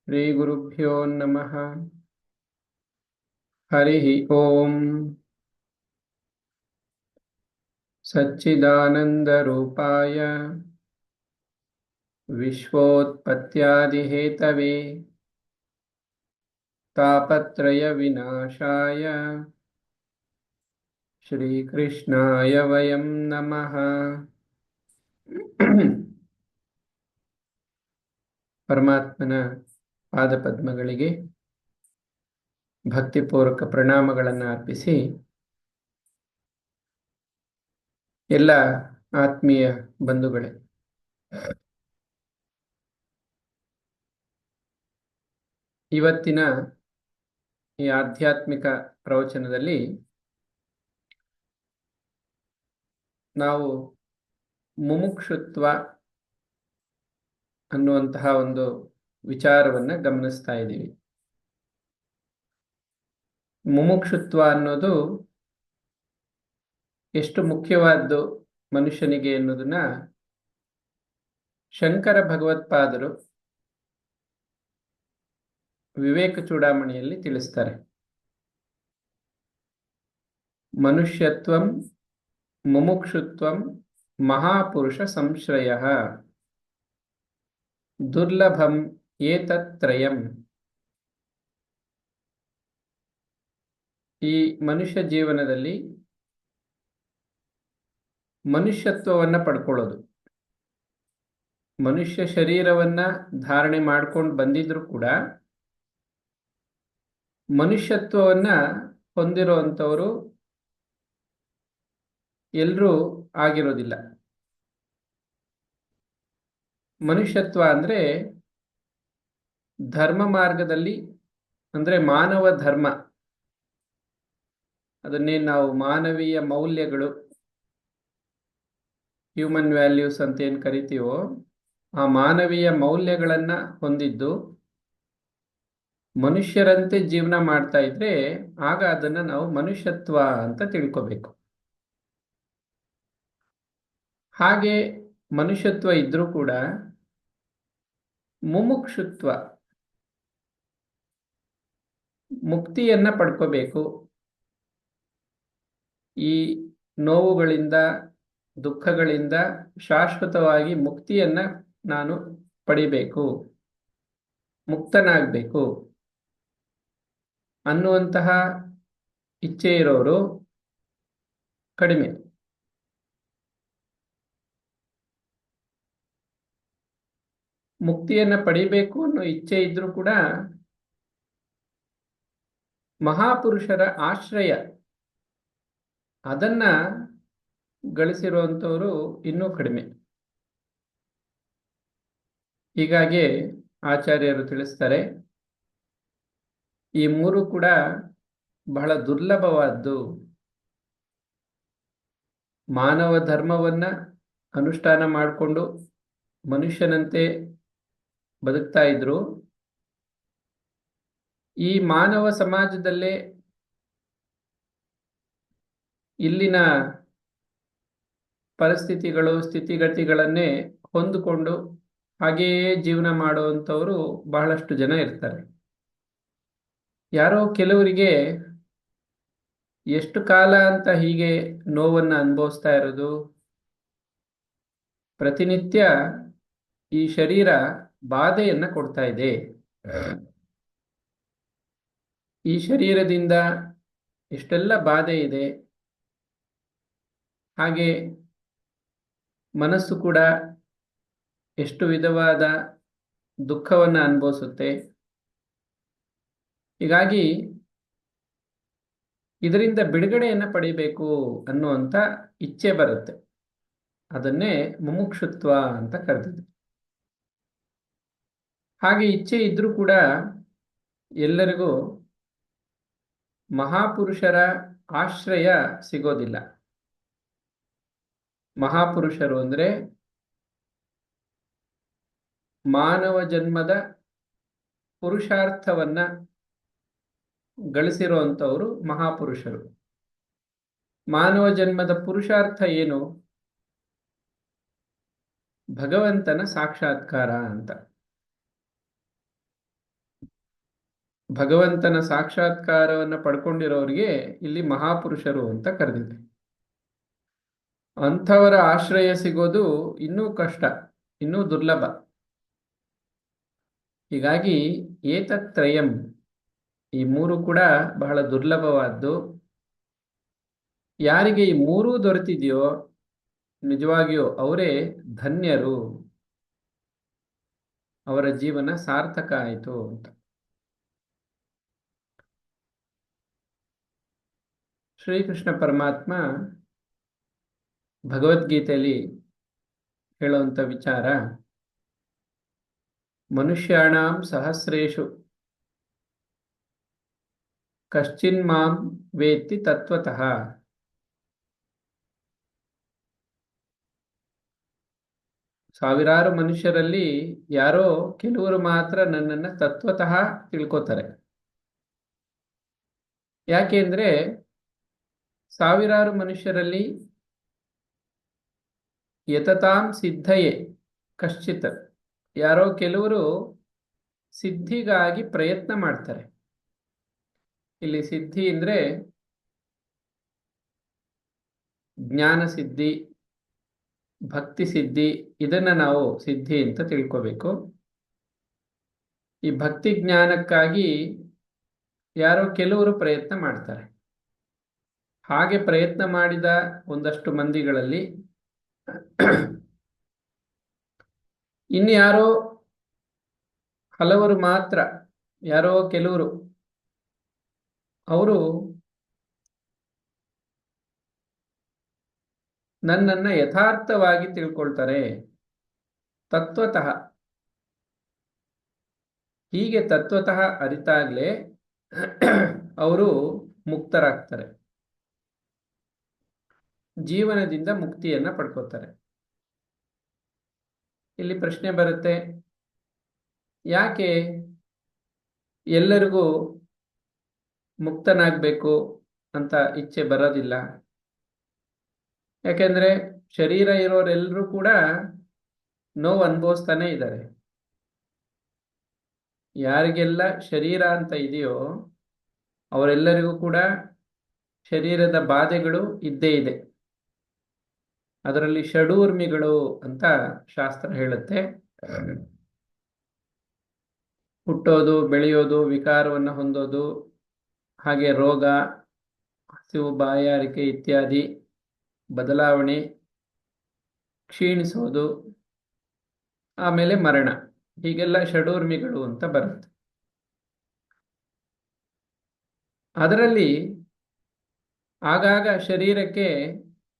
श्रीगुरुभ्यो नमः। हरिः ओम्। सच्चिदानन्दरूपाय विश्वोत्पत्त्यादिहेतवे तापत्रयविनाशाय श्रीकृष्णाय वयं नमः। ಪರಮಾತ್ಮನ ಪಾದಪದ್ಮಗಳಿಗೆ ಭಕ್ತಿಪೂರ್ವಕ ಪ್ರಣಾಮಗಳನ್ನು ಅರ್ಪಿಸಿ ಎಲ್ಲ ಆತ್ಮೀಯ ಬಂಧುಗಳೇ, ಇವತ್ತಿನ ಈ ಆಧ್ಯಾತ್ಮಿಕ ಪ್ರವಚನದಲ್ಲಿ ನಾವು ಮುಮುಕ್ಷುತ್ವ ಅನ್ನುವಂತಹ ಒಂದು ವಿಚಾರವನ್ನು ಗಮನಿಸ್ತಾ ಇದ್ದೀವಿ. ಮುಮುಕ್ಷುತ್ವ ಅನ್ನೋದು ಎಷ್ಟು ಮುಖ್ಯವಾದ್ದು ಮನುಷ್ಯನಿಗೆ ಎನ್ನುವುದನ್ನ ಶಂಕರ ಭಗವತ್ಪಾದರು ವಿವೇಕ ಚೂಡಾಮಣಿಯಲ್ಲಿ ತಿಳಿಸ್ತಾರೆ. ಮನುಷ್ಯತ್ವಂ ಮುಮುಕ್ಷುತ್ವಂ ಮಹಾಪುರುಷ ಸಂಶ್ರಯಃ ದುರ್ಲಭಂ ಏತತ್ರಯಂ. ಈ ಮನುಷ್ಯ ಜೀವನದಲ್ಲಿ ಮನುಷ್ಯತ್ವವನ್ನು ಪಡ್ಕೊಳ್ಳೋದು, ಮನುಷ್ಯ ಶರೀರವನ್ನ ಧಾರಣೆ ಮಾಡ್ಕೊಂಡು ಬಂದಿದ್ರು ಕೂಡ ಮನುಷ್ಯತ್ವವನ್ನ ಹೊಂದಿರುವಂಥವರು ಎಲ್ಲರೂ ಆಗಿರೋದಿಲ್ಲ. ಮನುಷ್ಯತ್ವ ಅಂದ್ರೆ ಧರ್ಮ ಮಾರ್ಗದಲ್ಲಿ, ಅಂದ್ರೆ ಮಾನವ ಧರ್ಮ, ಅದನ್ನೇ ನಾವು ಮಾನವೀಯ ಮೌಲ್ಯಗಳು, ಹ್ಯೂಮನ್ ವ್ಯಾಲ್ಯೂಸ್ ಅಂತ ಏನು ಕರಿತೀವೋ, ಆ ಮಾನವೀಯ ಮೌಲ್ಯಗಳನ್ನ ಹೊಂದಿದ್ದು ಮನುಷ್ಯರಂತೆ ಜೀವನ ಮಾಡ್ತಾ ಇದ್ರೆ ಆಗ ಅದನ್ನ ನಾವು ಮನುಷ್ಯತ್ವ ಅಂತ ತಿಳ್ಕೋಬೇಕು. ಹಾಗೆ ಮನುಷ್ಯತ್ವ ಇದ್ರೂ ಕೂಡ ಮುಮುಕ್ಷುತ್ವ, ಮುಕ್ತಿಯನ್ನ ಪಡ್ಕೋಬೇಕು. ಈ ನೋವುಗಳಿಂದ, ದುಃಖಗಳಿಂದ ಶಾಶ್ವತವಾಗಿ ಮುಕ್ತಿಯನ್ನ ನಾನು ಪಡಿಬೇಕು, ಮುಕ್ತನಾಗಬೇಕು ಅನ್ನುವಂತಹ ಇಚ್ಛೆ ಇರೋರು ಕಡಿಮೆ. ಮುಕ್ತಿಯನ್ನ ಪಡಿಬೇಕು ಅನ್ನೋ ಇಚ್ಛೆ ಇದ್ರೂ ಕೂಡ ಮಹಾಪುರುಷರ ಆಶ್ರಯ ಅದನ್ನ ಗಳಿಸಿರುವಂಥವರು ಇನ್ನೂ ಕಡಿಮೆ. ಹೀಗಾಗಿ ಆಚಾರ್ಯರು ತಿಳಿಸ್ತಾರೆ, ಈ ಮೂರು ಕೂಡ ಬಹಳ ದುರ್ಲಭವಾದ್ದು. ಮಾನವ ಧರ್ಮವನ್ನ ಅನುಷ್ಠಾನ ಮಾಡಿಕೊಂಡು ಮನುಷ್ಯನಂತೆ ಬದುಕ್ತಾ ಇದ್ರು. ಈ ಮಾನವ ಸಮಾಜದಲ್ಲೇ ಇಲ್ಲಿನ ಪರಿಸ್ಥಿತಿಗಳು, ಸ್ಥಿತಿಗತಿಗಳನ್ನೇ ಹೊಂದಿಕೊಂಡು ಹಾಗೆಯೇ ಜೀವನ ಮಾಡುವಂಥವರು ಬಹಳಷ್ಟು ಜನ ಇರ್ತಾರೆ. ಯಾರೋ ಕೆಲವರಿಗೆ ಎಷ್ಟು ಕಾಲ ಅಂತ ಹೀಗೆ ನೋವನ್ನು ಅನುಭವಿಸ್ತಾ ಇರೋದು. ಪ್ರತಿನಿತ್ಯ ಈ ಶರೀರ ಬಾಧೆಯನ್ನ ಕೊಡ್ತಾ ಇದೆ. ಈ ಶರೀರದಿಂದ ಎಷ್ಟೆಲ್ಲ ಬಾಧೆ ಇದೆ. ಹಾಗೆ ಮನಸ್ಸು ಕೂಡ ಎಷ್ಟು ವಿಧವಾದ ದುಃಖವನ್ನು ಅನುಭವಿಸುತ್ತೆ. ಹೀಗಾಗಿ ಇದರಿಂದ ಬಿಡುಗಡೆಯನ್ನು ಪಡಿಬೇಕು ಅನ್ನುವಂಥ ಇಚ್ಛೆ ಬರುತ್ತೆ. ಅದನ್ನೇ ಮುಮುಕ್ಷುತ್ವ ಅಂತ ಕರೆದಿದೆ. ಹಾಗೆ ಇಚ್ಛೆ ಇದ್ರೂ ಕೂಡ ಎಲ್ಲರಿಗೂ ಮಹಾಪುರುಷರ ಆಶ್ರಯ ಸಿಗೋದಿಲ್ಲ. ಮಹಾಪುರುಷರು ಅಂದ್ರೆ ಮಾನವ ಜನ್ಮದ ಪುರುಷಾರ್ಥವನ್ನ ಗಳಿಸಿರುವಂಥವರು ಮಹಾಪುರುಷರು. ಮಾನವ ಜನ್ಮದ ಪುರುಷಾರ್ಥ ಏನು? ಭಗವಂತನ ಸಾಕ್ಷಾತ್ಕಾರ ಅಂತ. ಭಗವಂತನ ಸಾಕ್ಷಾತ್ಕಾರವನ್ನು ಪಡ್ಕೊಂಡಿರೋರಿಗೆ ಇಲ್ಲಿ ಮಹಾಪುರುಷರು ಅಂತ ಕರೆದಿದೆ. ಅಂಥವರ ಆಶ್ರಯ ಸಿಗೋದು ಇನ್ನೂ ಕಷ್ಟ, ಇನ್ನೂ ದುರ್ಲಭ. ಹೀಗಾಗಿ ಏತತ್ರಯಂ, ಈ ಮೂರು ಕೂಡ ಬಹಳ ದುರ್ಲಭವಾದ್ದು. ಯಾರಿಗೆ ಈ ಮೂರೂ ದೊರೆತಿದೆಯೋ ನಿಜವಾಗಿಯೂ ಅವರೇ ಧನ್ಯರು, ಅವರ ಜೀವನ ಸಾರ್ಥಕ ಆಯಿತು ಅಂತ. ಶ್ರೀಕೃಷ್ಣ ಪರಮಾತ್ಮ ಭಗವದ್ಗೀತೆಯಲ್ಲಿ ಹೇಳುವಂಥ ವಿಚಾರ, ಮನುಷ್ಯಾಣಾಂ ಸಹಸ್ರೇಷು ಕಶ್ಚಿನ್ ಮಾಂ ವೇತ್ತಿ ತತ್ವತಃ. ಸಾವಿರಾರು ಮನುಷ್ಯರಲ್ಲಿ ಯಾರೋ ಕೆಲವರು ಮಾತ್ರ ನನ್ನನ್ನು ತತ್ವತಃ ತಿಳ್ಕೊತಾರೆ. ಯಾಕೆಂದ್ರೆ ಸಾವಿರಾರು ಮನುಷ್ಯರಲ್ಲಿ ಯತತಾಂ ಸಿದ್ಧಯೇ ಕಶ್ಚಿತ್, ಯಾರೋ ಕೆಲವರು ಸಿದ್ಧಿಗಾಗಿ ಪ್ರಯತ್ನ ಮಾಡ್ತಾರೆ. ಇಲ್ಲಿ ಸಿದ್ಧಿ ಅಂದ್ರೆ ಜ್ಞಾನ ಸಿದ್ಧಿ, ಭಕ್ತಿ ಸಿದ್ಧಿ, ಇದನ್ನ ನಾವು ಸಿದ್ಧಿ ಅಂತ ತಿಳ್ಕೋಬೇಕು. ಈ ಭಕ್ತಿ ಜ್ಞಾನಕ್ಕಾಗಿ ಯಾರೋ ಕೆಲವರು ಪ್ರಯತ್ನ ಮಾಡ್ತಾರೆ. ಹಾಗೆ ಪ್ರಯತ್ನ ಮಾಡಿದ ಒಂದಷ್ಟು ಮಂದಿಗಳಲ್ಲಿ ಇನ್ಯಾರೋ ಹಲವರು ಮಾತ್ರ, ಯಾರೋ ಕೆಲವರು, ಅವರು ನನ್ನನ್ನ ಯಥಾರ್ಥವಾಗಿ ತಿಳ್ಕೊಳ್ತಾರೆ ತತ್ವತಃ. ಹೀಗೆ ತತ್ವತಃ ಅರಿತಾಗ್ಲೇ ಅವರು ಮುಕ್ತರಾಗ್ತಾರೆ, ಜೀವನದಿಂದ ಮುಕ್ತಿಯನ್ನ ಪಡ್ಕೋತಾರೆ. ಇಲ್ಲಿ ಪ್ರಶ್ನೆ ಬರುತ್ತೆ, ಯಾಕೆ ಎಲ್ಲರಿಗೂ ಮುಕ್ತನಾಗಬೇಕು ಅಂತ ಇಚ್ಛೆ ಬರೋದಿಲ್ಲ? ಯಾಕೆಂದ್ರೆ ಶರೀರ ಇರೋರೆಲ್ಲರೂ ಕೂಡ ನೋವು ಅನುಭವಿಸ್ತಾನೆ ಇದ್ದಾರೆ. ಯಾರಿಗೆಲ್ಲ ಶರೀರ ಅಂತ ಇದೆಯೋ ಅವರೆಲ್ಲರಿಗೂ ಕೂಡ ಶರೀರದ ಬಾಧೆಗಳು ಇದ್ದೇ ಇದೆ. ಅದರಲ್ಲಿ ಷಡೂರ್ಮಿಗಳು ಅಂತ ಶಾಸ್ತ್ರ ಹೇಳುತ್ತೆ. ಹುಟ್ಟೋದು, ಬೆಳೆಯೋದು, ವಿಕಾರವನ್ನು ಹೊಂದೋದು, ಹಾಗೆ ರೋಗ, ಹಸಿವು, ಬಾಯಾರಿಕೆ ಇತ್ಯಾದಿ ಬದಲಾವಣೆ, ಕ್ಷೀಣಿಸೋದು, ಆಮೇಲೆ ಮರಣ, ಹೀಗೆಲ್ಲ ಷಡೂರ್ಮಿಗಳು ಅಂತ ಬರುತ್ತೆ. ಅದರಲ್ಲಿ ಆಗಾಗ ಶರೀರಕ್ಕೆ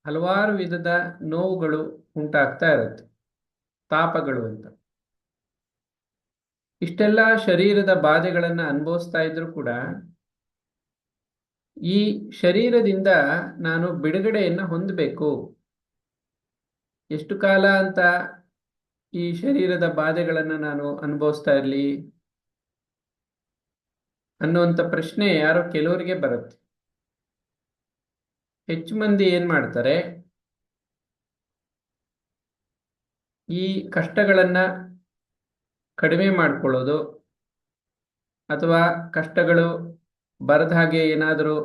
ಹಲವಾರು ವಿಧದ ನೋವುಗಳು ಉಂಟಾಗ್ತಾ ಇರುತ್ತೆ, ತಾಪಗಳು ಅಂತ. ಇಷ್ಟೆಲ್ಲ ಶರೀರದ ಬಾಧೆಗಳನ್ನು ಅನುಭವಿಸ್ತಾ ಇದ್ರು ಕೂಡ ಈ ಶರೀರದಿಂದ ನಾನು ಬಿಡುಗಡೆಯನ್ನು ಹೊಂದಬೇಕು. ಎಷ್ಟು ಕಾಲ ಅಂತ ಈ ಶರೀರದ ಬಾಧೆಗಳನ್ನು ನಾನು ಅನುಭವಿಸ್ತಾ ಇರಲಿ ಅನ್ನುವಂಥ ಪ್ರಶ್ನೆ ಯಾರೋ ಕೆಲವರಿಗೆ ಬರುತ್ತೆ. ಹೆಚ್ಚು ಮಂದಿ ಏನ್ ಮಾಡ್ತಾರೆ, ಈ ಕಷ್ಟಗಳನ್ನ ಕಡಿಮೆ ಮಾಡ್ಕೊಳ್ಳೋದು ಅಥವಾ ಕಷ್ಟಗಳು ಬರದ ಹಾಗೆ ಏನಾದರೂ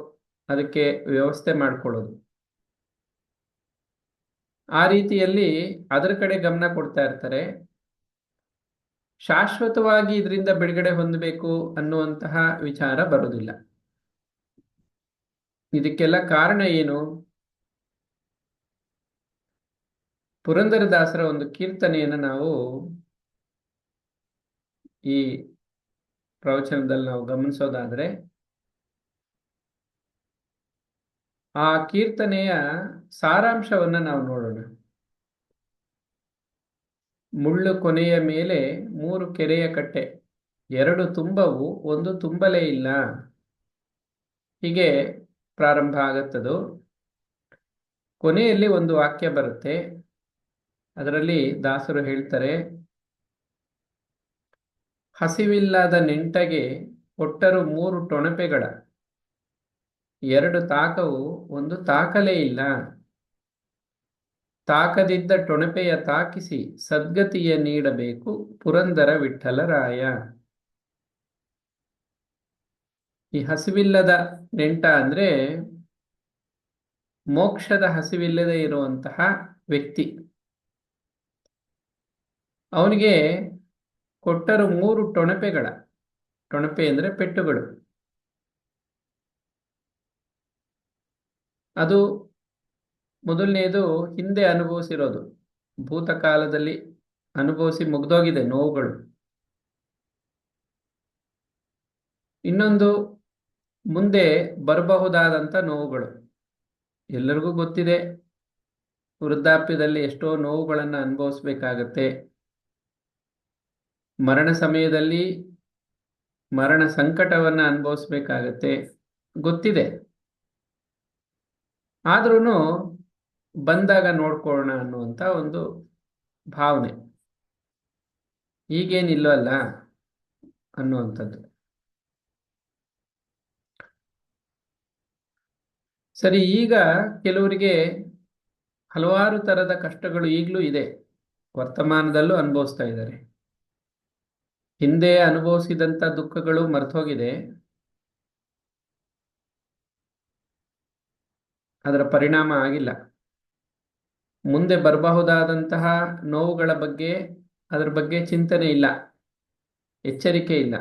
ಅದಕ್ಕೆ ವ್ಯವಸ್ಥೆ ಮಾಡ್ಕೊಳ್ಳೋದು, ಆ ರೀತಿಯಲ್ಲಿ ಅದರ ಕಡೆ ಗಮನ ಕೊಡ್ತಾ ಇರ್ತಾರೆ. ಶಾಶ್ವತವಾಗಿ ಇದರಿಂದ ಬಿಡುಗಡೆ ಹೊಂದಬೇಕು ಅನ್ನುವಂತಹ ವಿಚಾರ ಬರೋದಿಲ್ಲ. ಇದಕ್ಕೆಲ್ಲ ಕಾರಣ ಏನು? ಪುರಂದರದಾಸರ ಒಂದು ಕೀರ್ತನೆಯನ್ನು ನಾವು ಈ ಪ್ರವಚನದಲ್ಲಿ ನಾವು ಗಮನಿಸೋದಾದ್ರೆ, ಆ ಕೀರ್ತನೆಯ ಸಾರಾಂಶವನ್ನ ನಾವು ನೋಡೋಣ. ಮುಳ್ಳು ಕೊನೆಯ ಮೇಲೆ 3 ಕೆರೆಯ ಕಟ್ಟೆ, 2 ತುಂಬವು 1 ತುಂಬಲೇ ಇಲ್ಲ. ಹೀಗೆ ಪ್ರಾರಂಭ ಆಗತ್ತದು. ಕೊನೆಯಲ್ಲಿ ಒಂದು ವಾಕ್ಯ ಬರುತ್ತೆ. ಅದರಲ್ಲಿ ದಾಸರು ಹೇಳ್ತಾರೆ, ಹಸಿವಿಲ್ಲದ ನೆಂಟಗೆ ಕೊಟ್ಟರು 3 ಟೊಣಪೆಗಳ, 2 ತಾಕವು 1 ತಾಕಲೇ ಇಲ್ಲ. ತಾಕದಿದ್ದ ಟೊಣಪೆಯ ತಾಕಿಸಿ ಸದ್ಗತಿಯ ನೀಡಬೇಕು ಪುರಂದರ ವಿಠ್ಠಲರಾಯ. ಈ ಹಸಿವಿಲ್ಲದ ನೆಂಟ ಅಂದ್ರೆ ಮೋಕ್ಷದ ಹಸಿವಿಲ್ಲದೆ ಇರುವಂತಹ ವ್ಯಕ್ತಿ. ಅವನಿಗೆ ಕೊಟ್ಟರು 3 ಟೊಣಪೆಗಳ, ಟೊಣಪೆ ಅಂದ್ರೆ ಪೆಟ್ಟುಗಳು. ಅದು ಮೊದಲನೇದು ಹಿಂದೆ ಅನುಭವಿಸಿರೋದು, ಭೂತಕಾಲದಲ್ಲಿ ಅನುಭವಿಸಿ ಮುಗ್ದೋಗಿದೆ ನೋವುಗಳು. ಇನ್ನೊಂದು ಮುಂದೆ ಬರಬಹುದಾದಂಥ ನೋವುಗಳು. ಎಲ್ಲರಿಗೂ ಗೊತ್ತಿದೆ, ವೃದ್ಧಾಪ್ಯದಲ್ಲಿ ಎಷ್ಟೋ ನೋವುಗಳನ್ನು ಅನುಭವಿಸ್ಬೇಕಾಗತ್ತೆ. ಮರಣ ಸಮಯದಲ್ಲಿ ಮರಣ ಸಂಕಟವನ್ನು ಅನುಭವಿಸ್ಬೇಕಾಗತ್ತೆ, ಗೊತ್ತಿದೆ. ಆದ್ರೂ ಬಂದಾಗ ನೋಡ್ಕೊಳ್ಳೋಣ ಅನ್ನುವಂಥ ಒಂದು ಭಾವನೆ ಈಗೇನಿಲ್ಲವಲ್ಲ ಅನ್ನುವಂಥದ್ದು. ಸರಿ, ಈಗ ಕೆಲವರಿಗೆ ಹಲವಾರು ಥರದ ಕಷ್ಟಗಳು ಈಗಲೂ ಇದೆ, ವರ್ತಮಾನದಲ್ಲೂ ಅನುಭವಿಸ್ತಾ ಇದ್ದಾರೆ. ಹಿಂದೆ ಅನುಭವಿಸಿದಂಥ ದುಃಖಗಳು ಮರ್ತೋಗಿದೆ, ಅದರ ಪರಿಣಾಮ ಆಗಿಲ್ಲ. ಮುಂದೆ ಬರಬಹುದಾದಂತಹ ನೋವುಗಳ ಬಗ್ಗೆ ಅದರ ಬಗ್ಗೆ ಚಿಂತನೆ ಇಲ್ಲ, ಎಚ್ಚರಿಕೆ ಇಲ್ಲ.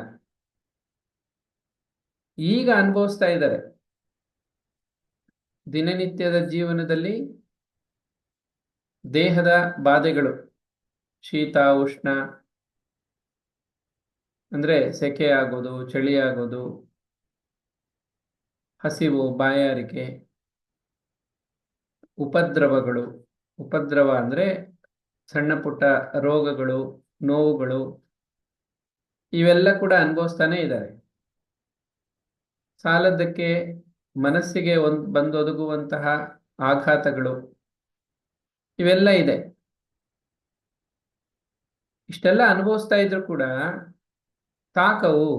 ಈಗ ಅನುಭವಿಸ್ತಾ ಇದ್ದಾರೆ. ದಿನನಿತ್ಯದ ಜೀವನದಲ್ಲಿ ದೇಹದ ಬಾಧೆಗಳು, ಶೀತ ಉಷ್ಣ ಅಂದ್ರೆ ಸೆಕೆ ಆಗೋದು, ಚಳಿ ಆಗೋದು, ಹಸಿವು, ಬಾಯಾರಿಕೆ, ಉಪದ್ರವಗಳು. ಉಪದ್ರವ ಅಂದ್ರೆ ಸಣ್ಣ ಪುಟ್ಟ ರೋಗಗಳು, ನೋವುಗಳು, ಇವೆಲ್ಲ ಕೂಡ ಅನುಭವಿಸ್ತಾನೆ ಇದ್ದಾರೆ. ಸಾಲದ್ದಕ್ಕೆ ಮನಸ್ಸಿಗೆ ಬಂದೊದಗುವಂತಹ ಆಘಾತಗಳು, ಇವೆಲ್ಲ ಇದೆ. ಇಷ್ಟೆಲ್ಲ ಅನುಭವಿಸ್ತಾ ಇದ್ರು ಕೂಡ ತಾಕವು,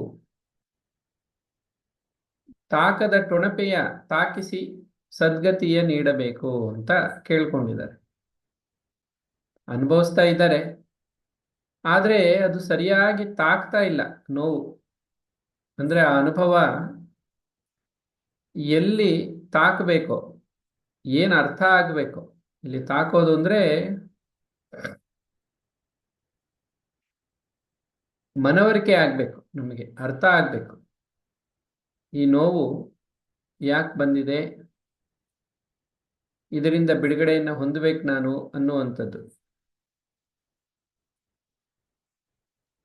ತಾಕದ ಟೊಣಪೆಯ ತಾಕಿಸಿ ಸದ್ಗತಿಯ ನೀಡಬೇಕು ಅಂತ ಕೇಳ್ಕೊಂಡಿದ್ದಾರೆ. ಅನುಭವಿಸ್ತಾ ಇದ್ದಾರೆ, ಆದ್ರೆ ಅದು ಸರಿಯಾಗಿ ತಾಕ್ತಾ ಇಲ್ಲ. ನೋವು ಅಂದ್ರೆ ಆ ಅನುಭವ ಎಲ್ಲಿ ತಾಕಬೇಕು, ಏನ್ ಅರ್ಥ ಆಗ್ಬೇಕು. ಇಲ್ಲಿ ತಾಕೋದು ಅಂದ್ರೆ ಮನವರಿಕೆ ಆಗ್ಬೇಕು, ನಮಗೆ ಅರ್ಥ ಆಗ್ಬೇಕು. ಈ ನೋವು ಯಾಕೆ ಬಂದಿದೆ, ಇದರಿಂದ ಬಿಡುಗಡೆಯನ್ನು ಹೊಂದಬೇಕು ನಾನು ಅನ್ನುವಂಥದ್ದು.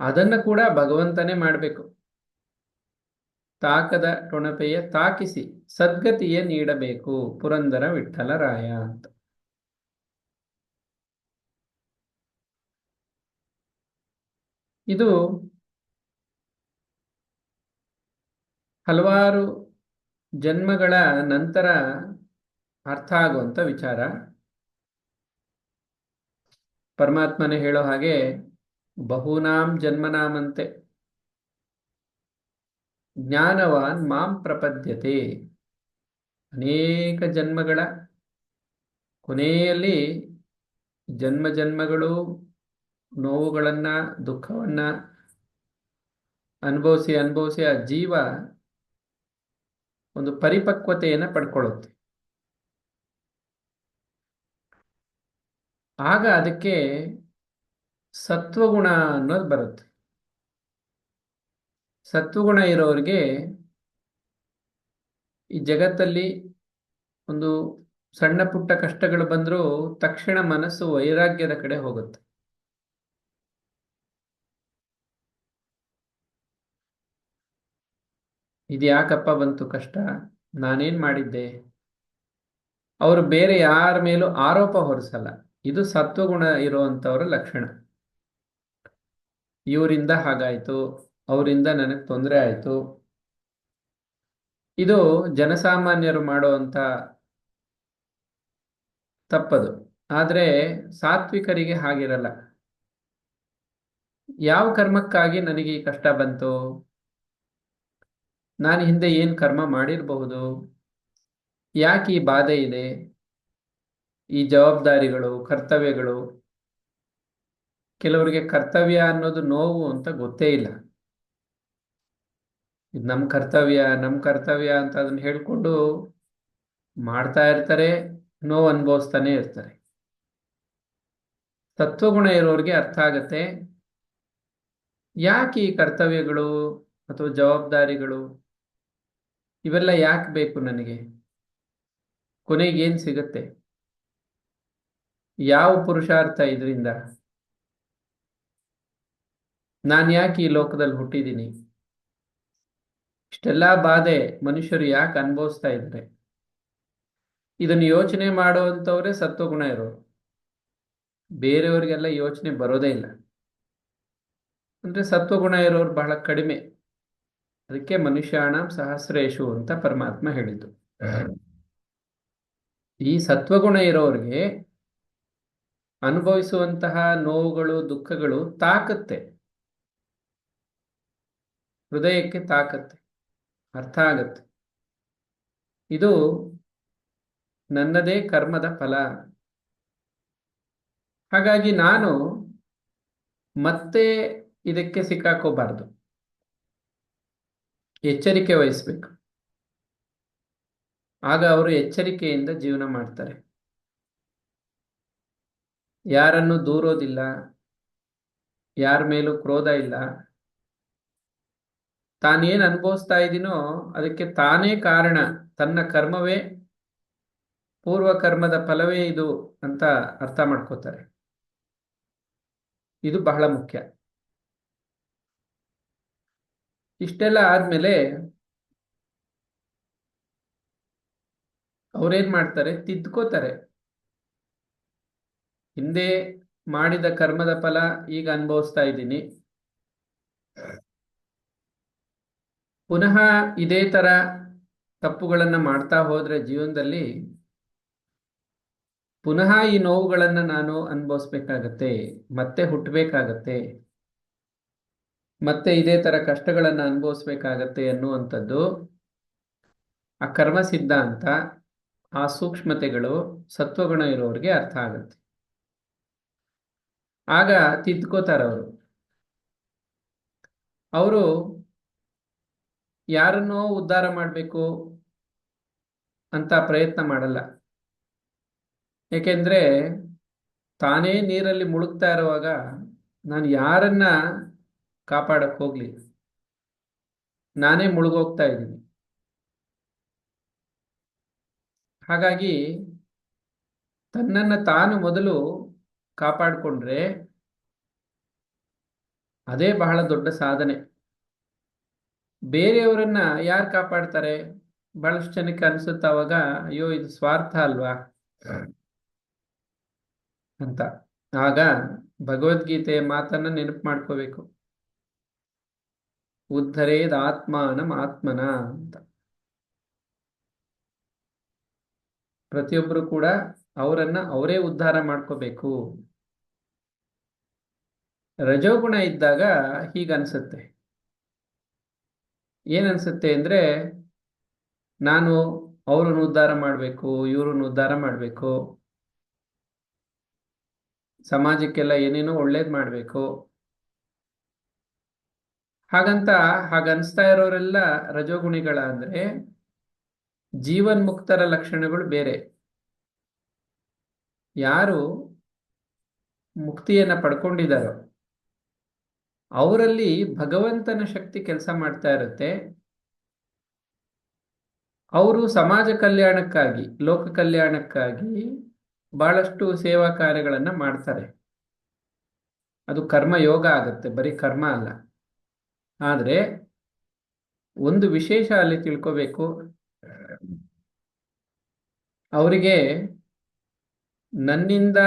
ಅದನ್ನು ಕೂಡ ಭಗವಂತನೇ ಮಾಡಬೇಕು. ತಾಕದ ಟೊಣಪೆಯ ತಾಕಿಸಿ ಸದ್ಗತಿಯ ನೀಡಬೇಕು ಪುರಂದರ ವಿಠ್ಠಲರಾಯ ಅಂತ. ಇದು ಹಲವಾರು ಜನ್ಮಗಳ ನಂತರ ಅರ್ಥ ಆಗುವಂಥ ವಿಚಾರ. ಪರಮಾತ್ಮನೇ ಹೇಳೋ ಹಾಗೆ ಬಹೂನಾಂ ಜನ್ಮನಾಮಂತೆ ಜ್ಞಾನವಾನ್ ಮಾಂ ಪ್ರಪದ್ಯತೆ. ಅನೇಕ ಜನ್ಮಗಳ ಕೊನೆಯಲ್ಲಿ ಜನ್ಮ ಜನ್ಮಗಳು ನೋವುಗಳನ್ನ, ದುಃಖವನ್ನ ಅನುಭವಿಸಿ ಅನುಭವಿಸಿ ಆ ಜೀವ ಒಂದು ಪರಿಪಕ್ವತೆಯನ್ನು ಪಡ್ಕೊಳ್ಳುತ್ತೆ. ಆಗ ಅದಕ್ಕೆ ಸತ್ವಗುಣ ಅನ್ನೋದು ಬರುತ್ತೆ. ಸತ್ವಗುಣ ಇರೋರಿಗೆ ಈ ಜಗತ್ತಲ್ಲಿ ಒಂದು ಸಣ್ಣ ಪುಟ್ಟ ಕಷ್ಟಗಳು ಬಂದರೂ ತಕ್ಷಣ ಮನಸ್ಸು ವೈರಾಗ್ಯದ ಕಡೆ ಹೋಗುತ್ತೆ. ಇದು ಯಾಕಪ್ಪ ಬಂತು ಕಷ್ಟ, ನಾನೇನ್ ಮಾಡಿದ್ದೆ, ಅವರು ಬೇರೆ ಯಾರ ಮೇಲೂ ಆರೋಪ ಹೊರಿಸಲ್ಲ. ಇದು ಸತ್ವಗುಣ ಇರುವಂತವರ ಲಕ್ಷಣ. ಇವರಿಂದ ಹಾಗಾಯ್ತು, ಅವರಿಂದ ನನಗೆ ತೊಂದರೆ ಆಯ್ತು, ಇದು ಜನಸಾಮಾನ್ಯರು ಮಾಡುವಂತ ತಪ್ಪದು. ಆದ್ರೆ ಸಾತ್ವಿಕರಿಗೆ ಹಾಗಿರಲ್ಲ. ಯಾವ ಕರ್ಮಕ್ಕಾಗಿ ನನಗೆ ಈ ಕಷ್ಟ ಬಂತು, ನಾನು ಹಿಂದೆ ಏನು ಕರ್ಮ ಮಾಡಿರಬಹುದು, ಯಾಕೆ ಈ ಬಾಧೆ ಇದೆ, ಈ ಜವಾಬ್ದಾರಿಗಳು, ಕರ್ತವ್ಯಗಳು. ಕೆಲವರಿಗೆ ಕರ್ತವ್ಯ ಅನ್ನೋದು ನೋವು ಅಂತ ಗೊತ್ತೇ ಇಲ್ಲ. ಇದು ನಮ್ಮ ಕರ್ತವ್ಯ ಅಂತ ಅದನ್ನ ಹೇಳ್ಕೊಂಡು ಮಾಡ್ತಾ ಇರ್ತಾರೆ, ನೋವು ಅನುಭವಿಸ್ತಾನೆ ಇರ್ತಾರೆ. ತತ್ವಗುಣ ಇರೋರಿಗೆ ಅರ್ಥ ಆಗತ್ತೆ ಯಾಕೆ ಈ ಕರ್ತವ್ಯಗಳು ಅಥವಾ ಜವಾಬ್ದಾರಿಗಳು ಇವೆಲ್ಲ ಯಾಕೆ ಬೇಕು ನನಗೆ, ಕೊನೆಗೆ ಏನ್ ಸಿಗತ್ತೆ, ಯಾವ ಪುರುಷಾರ್ಥ ಇದರಿಂದ, ನಾನು ಯಾಕೆ ಈ ಲೋಕದಲ್ಲಿ ಹುಟ್ಟಿದ್ದೀನಿ, ಇಷ್ಟೆಲ್ಲ ಬಾಧೆ ಮನುಷ್ಯರು ಯಾಕೆ ಅನುಭವಿಸ್ತಾ ಇದ್ದಾರೆ. ಇದನ್ನು ಯೋಚನೆ ಮಾಡುವಂಥವ್ರೆ ಸತ್ವಗುಣ ಇರೋರು. ಬೇರೆಯವರಿಗೆಲ್ಲ ಯೋಚನೆ ಬರೋದೇ ಇಲ್ಲ. ಅಂದ್ರೆ ಸತ್ವಗುಣ ಇರೋರು ಬಹಳ ಕಡಿಮೆ. ಅದಕ್ಕೆ ಮನುಷ್ಯಾಣಂ ಸಹಸ್ರೇಶು ಅಂತ ಪರಮಾತ್ಮ ಹೇಳಿದ್ದು. ಈ ಸತ್ವಗುಣ ಇರೋರಿಗೆ ಅನುಭವಿಸುವಂತಹ ನೋವುಗಳು ದುಃಖಗಳು ತಾಕತ್ತೆ, ಹೃದಯಕ್ಕೆ ತಾಕತ್ತೆ, ಅರ್ಥ ಆಗತ್ತೆ. ಇದು ನನ್ನದೇ ಕರ್ಮದ ಫಲ. ಹಾಗಾಗಿ ನಾನು ಮತ್ತೆ ಇದಕ್ಕೆ ಸಿಕ್ಕಾಕೋಬಾರ್ದು, ಎಚ್ಚರಿಕೆ ವಹಿಸ್ಬೇಕು. ಆಗ ಅವರು ಎಚ್ಚರಿಕೆಯಿಂದ ಜೀವನ ಮಾಡ್ತಾರೆ. ಯಾರನ್ನು ದೂರೋದಿಲ್ಲ, ಯಾರ ಮೇಲೂ ಕ್ರೋಧ ಇಲ್ಲ. ತಾನೇನು ಅನುಭವಿಸ್ತಾ ಇದ್ದೀನೋ ಅದಕ್ಕೆ ತಾನೇ ಕಾರಣ, ತನ್ನ ಕರ್ಮವೇ ಪೂರ್ವ ಕರ್ಮದ ಫಲವೇ ಇದು ಅಂತ ಅರ್ಥ ಮಾಡ್ಕೋತಾರೆ. ಇದು ಬಹಳ ಮುಖ್ಯ. ಇಷ್ಟೆಲ್ಲ ಆದ್ಮೇಲೆ ಅವ್ರೇನ್ ಮಾಡ್ತಾರೆ, ತಿದ್ಕೋತಾರೆ. ಹಿಂದೆ ಮಾಡಿದ ಕರ್ಮದ ಫಲ ಈಗ ಅನುಭವಿಸ್ತಾ ಇದ್ದೀನಿ, ಪುನಃ ಇದೇ ತರ ತಪ್ಪುಗಳನ್ನ ಮಾಡ್ತಾ ಹೋದ್ರೆ ಜೀವನದಲ್ಲಿ ಪುನಃ ಈ ನೋವುಗಳನ್ನ ನಾನು ಅನುಭವಿಸ್ಬೇಕಾಗತ್ತೆ, ಮತ್ತೆ ಹುಟ್ಟಬೇಕಾಗತ್ತೆ, ಮತ್ತೆ ಇದೇ ತರ ಕಷ್ಟಗಳನ್ನ ಅನುಭವಿಸ್ಬೇಕಾಗತ್ತೆ ಅನ್ನುವಂಥದ್ದು ಆ ಕರ್ಮ ಸಿದ್ಧಾಂತ, ಆ ಸೂಕ್ಷ್ಮತೆಗಳು ಸತ್ವಗುಣ ಇರೋರಿಗೆ ಅರ್ಥ ಆಗುತ್ತೆ. ಆಗ ತಿದ್ಕೋತಾರೆ ಅವರು. ಅವರು ಯಾರನ್ನೋ ಉದ್ಧಾರ ಮಾಡಬೇಕು ಅಂತ ಪ್ರಯತ್ನ ಮಾಡಲ್ಲ. ಏಕೆಂದ್ರೆ ತಾನೇ ನೀರಲ್ಲಿ ಮುಳುಗ್ತಾ ಇರುವಾಗ ನಾನು ಯಾರನ್ನ ಕಾಪಾಡಕ್ ಹೋಗ್ಲಿ, ನಾನೇ ಮುಳುಗೋಗ್ತಾ ಇದ್ದೀನಿ. ಹಾಗಾಗಿ ತನ್ನನ್ನು ತಾನು ಮೊದಲು ಕಾಪಾಡಿಕೊಂಡ್ರೆ ಅದೇ ಬಹಳ ದೊಡ್ಡ ಸಾಧನೆ. ಬೇರೆಯವರನ್ನ ಯಾರು ಕಾಪಾಡ್ತಾರೆ? ಬಹಳಷ್ಟು ಜನಕ್ಕೆ ಅನ್ಸುತ್ತೆ ಅವಾಗ, ಅಯ್ಯೋ ಇದು ಸ್ವಾರ್ಥ ಅಲ್ವಾ ಅಂತ. ಆಗ ಭಗವದ್ಗೀತೆಯ ಮಾತನ್ನ ನೆನಪು ಮಾಡ್ಕೋಬೇಕು, ಉದ್ಧರೇದ್ ಆತ್ಮಾನಂ ಆತ್ಮನ ಅಂತ. ಪ್ರತಿಯೊಬ್ಬರು ಕೂಡ ಅವರನ್ನ ಅವರೇ ಉದ್ಧಾರ ಮಾಡ್ಕೋಬೇಕು. ರಜೋಗುಣ ಇದ್ದಾಗ ಹೀಗನ್ಸುತ್ತೆ. ಏನನ್ಸುತ್ತೆ ಅಂದ್ರೆ, ನಾನು ಅವ್ರನ್ನ ಉದ್ಧಾರ ಮಾಡಬೇಕು, ಇವ್ರನ್ನ ಉದ್ಧಾರ ಮಾಡಬೇಕು, ಸಮಾಜಕ್ಕೆಲ್ಲ ಏನೇನೋ ಒಳ್ಳೇದು ಮಾಡಬೇಕು. ಹಾಗನ್ಸ್ತಾ ಇರೋರೆಲ್ಲ ರಜೋಗುಣಿಗಳ ಅಂದ್ರೆ ಜೀವನ್ಮುಕ್ತರ ಲಕ್ಷಣಗಳು ಬೇರೆ. ಯಾರು ಮುಕ್ತಿಯನ್ನ ಪಡ್ಕೊಂಡಿದ್ದಾರೋ ಅವರಲ್ಲಿ ಭಗವಂತನ ಶಕ್ತಿ ಕೆಲಸ ಮಾಡ್ತಾ ಇರುತ್ತೆ. ಅವರು ಸಮಾಜ ಕಲ್ಯಾಣಕ್ಕಾಗಿ, ಲೋಕ ಕಲ್ಯಾಣಕ್ಕಾಗಿ ಬಹಳಷ್ಟು ಸೇವಾ ಕಾರ್ಯಗಳನ್ನ ಮಾಡ್ತಾರೆ. ಅದು ಕರ್ಮ ಯೋಗ ಆಗುತ್ತೆ, ಬರೀ ಕರ್ಮ ಅಲ್ಲ. ಆದ್ರೆ ಒಂದು ವಿಶೇಷ ಅಲ್ಲಿ ತಿಳ್ಕೋಬೇಕು, ಅವರಿಗೆ ನನ್ನಿಂದ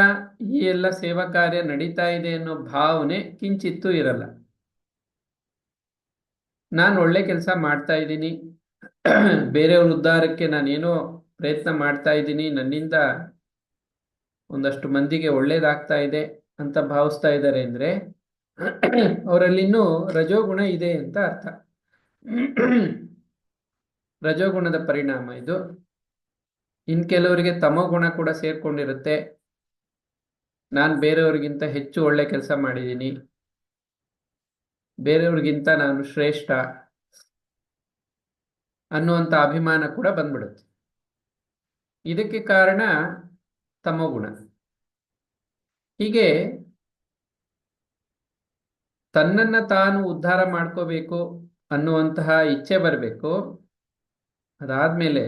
ಈ ಎಲ್ಲ ಸೇವಾ ಕಾರ್ಯ ನಡೀತಾ ಇದೆ ಅನ್ನೋ ಭಾವನೆ ಕಿಂಚಿತ್ತೂ ಇರಲ್ಲ. ನಾನು ಒಳ್ಳೆ ಕೆಲಸ ಮಾಡ್ತಾ ಇದ್ದೀನಿ, ಬೇರೆಯವ್ರ ಉದ್ಧಾರಕ್ಕೆ ನಾನೇನೋ ಪ್ರಯತ್ನ ಮಾಡ್ತಾ ಇದ್ದೀನಿ, ನನ್ನಿಂದ ಒಂದಷ್ಟು ಮಂದಿಗೆ ಒಳ್ಳೇದಾಗ್ತಾ ಇದೆ ಅಂತ ಭಾವಿಸ್ತಾ ಇದ್ದಾರೆ ಅಂದ್ರೆ ಅವರಲ್ಲಿ ಇನ್ನೂ ರಜೋಗುಣ ಇದೆ ಅಂತ ಅರ್ಥ. ರಜೋಗುಣದ ಪರಿಣಾಮ ಇದು. ಇನ್ ಕೆಲವರಿಗೆ ತಮೋಗುಣ ಕೂಡ ಸೇರ್ಕೊಂಡಿರುತ್ತೆ. ನಾನು ಬೇರೆಯವ್ರಿಗಿಂತ ಹೆಚ್ಚು ಒಳ್ಳೆ ಕೆಲಸ ಮಾಡಿದ್ದೀನಿ, ಬೇರೆಯವ್ರಿಗಿಂತ ನಾನು ಶ್ರೇಷ್ಠ, ಅನ್ನುವಂಥ ಅಭಿಮಾನ ಕೂಡ ಬಂದ್ಬಿಡುತ್ತೆ. ಇದಕ್ಕೆ ಕಾರಣ ತಮೋಗುಣ. ಹೀಗೆ ತನ್ನನ್ನು ತಾನು ಉದ್ಧಾರ ಮಾಡ್ಕೋಬೇಕು ಅನ್ನುವಂತಹ ಇಚ್ಛೆ ಬರಬೇಕು. ಅದಾದ್ಮೇಲೆ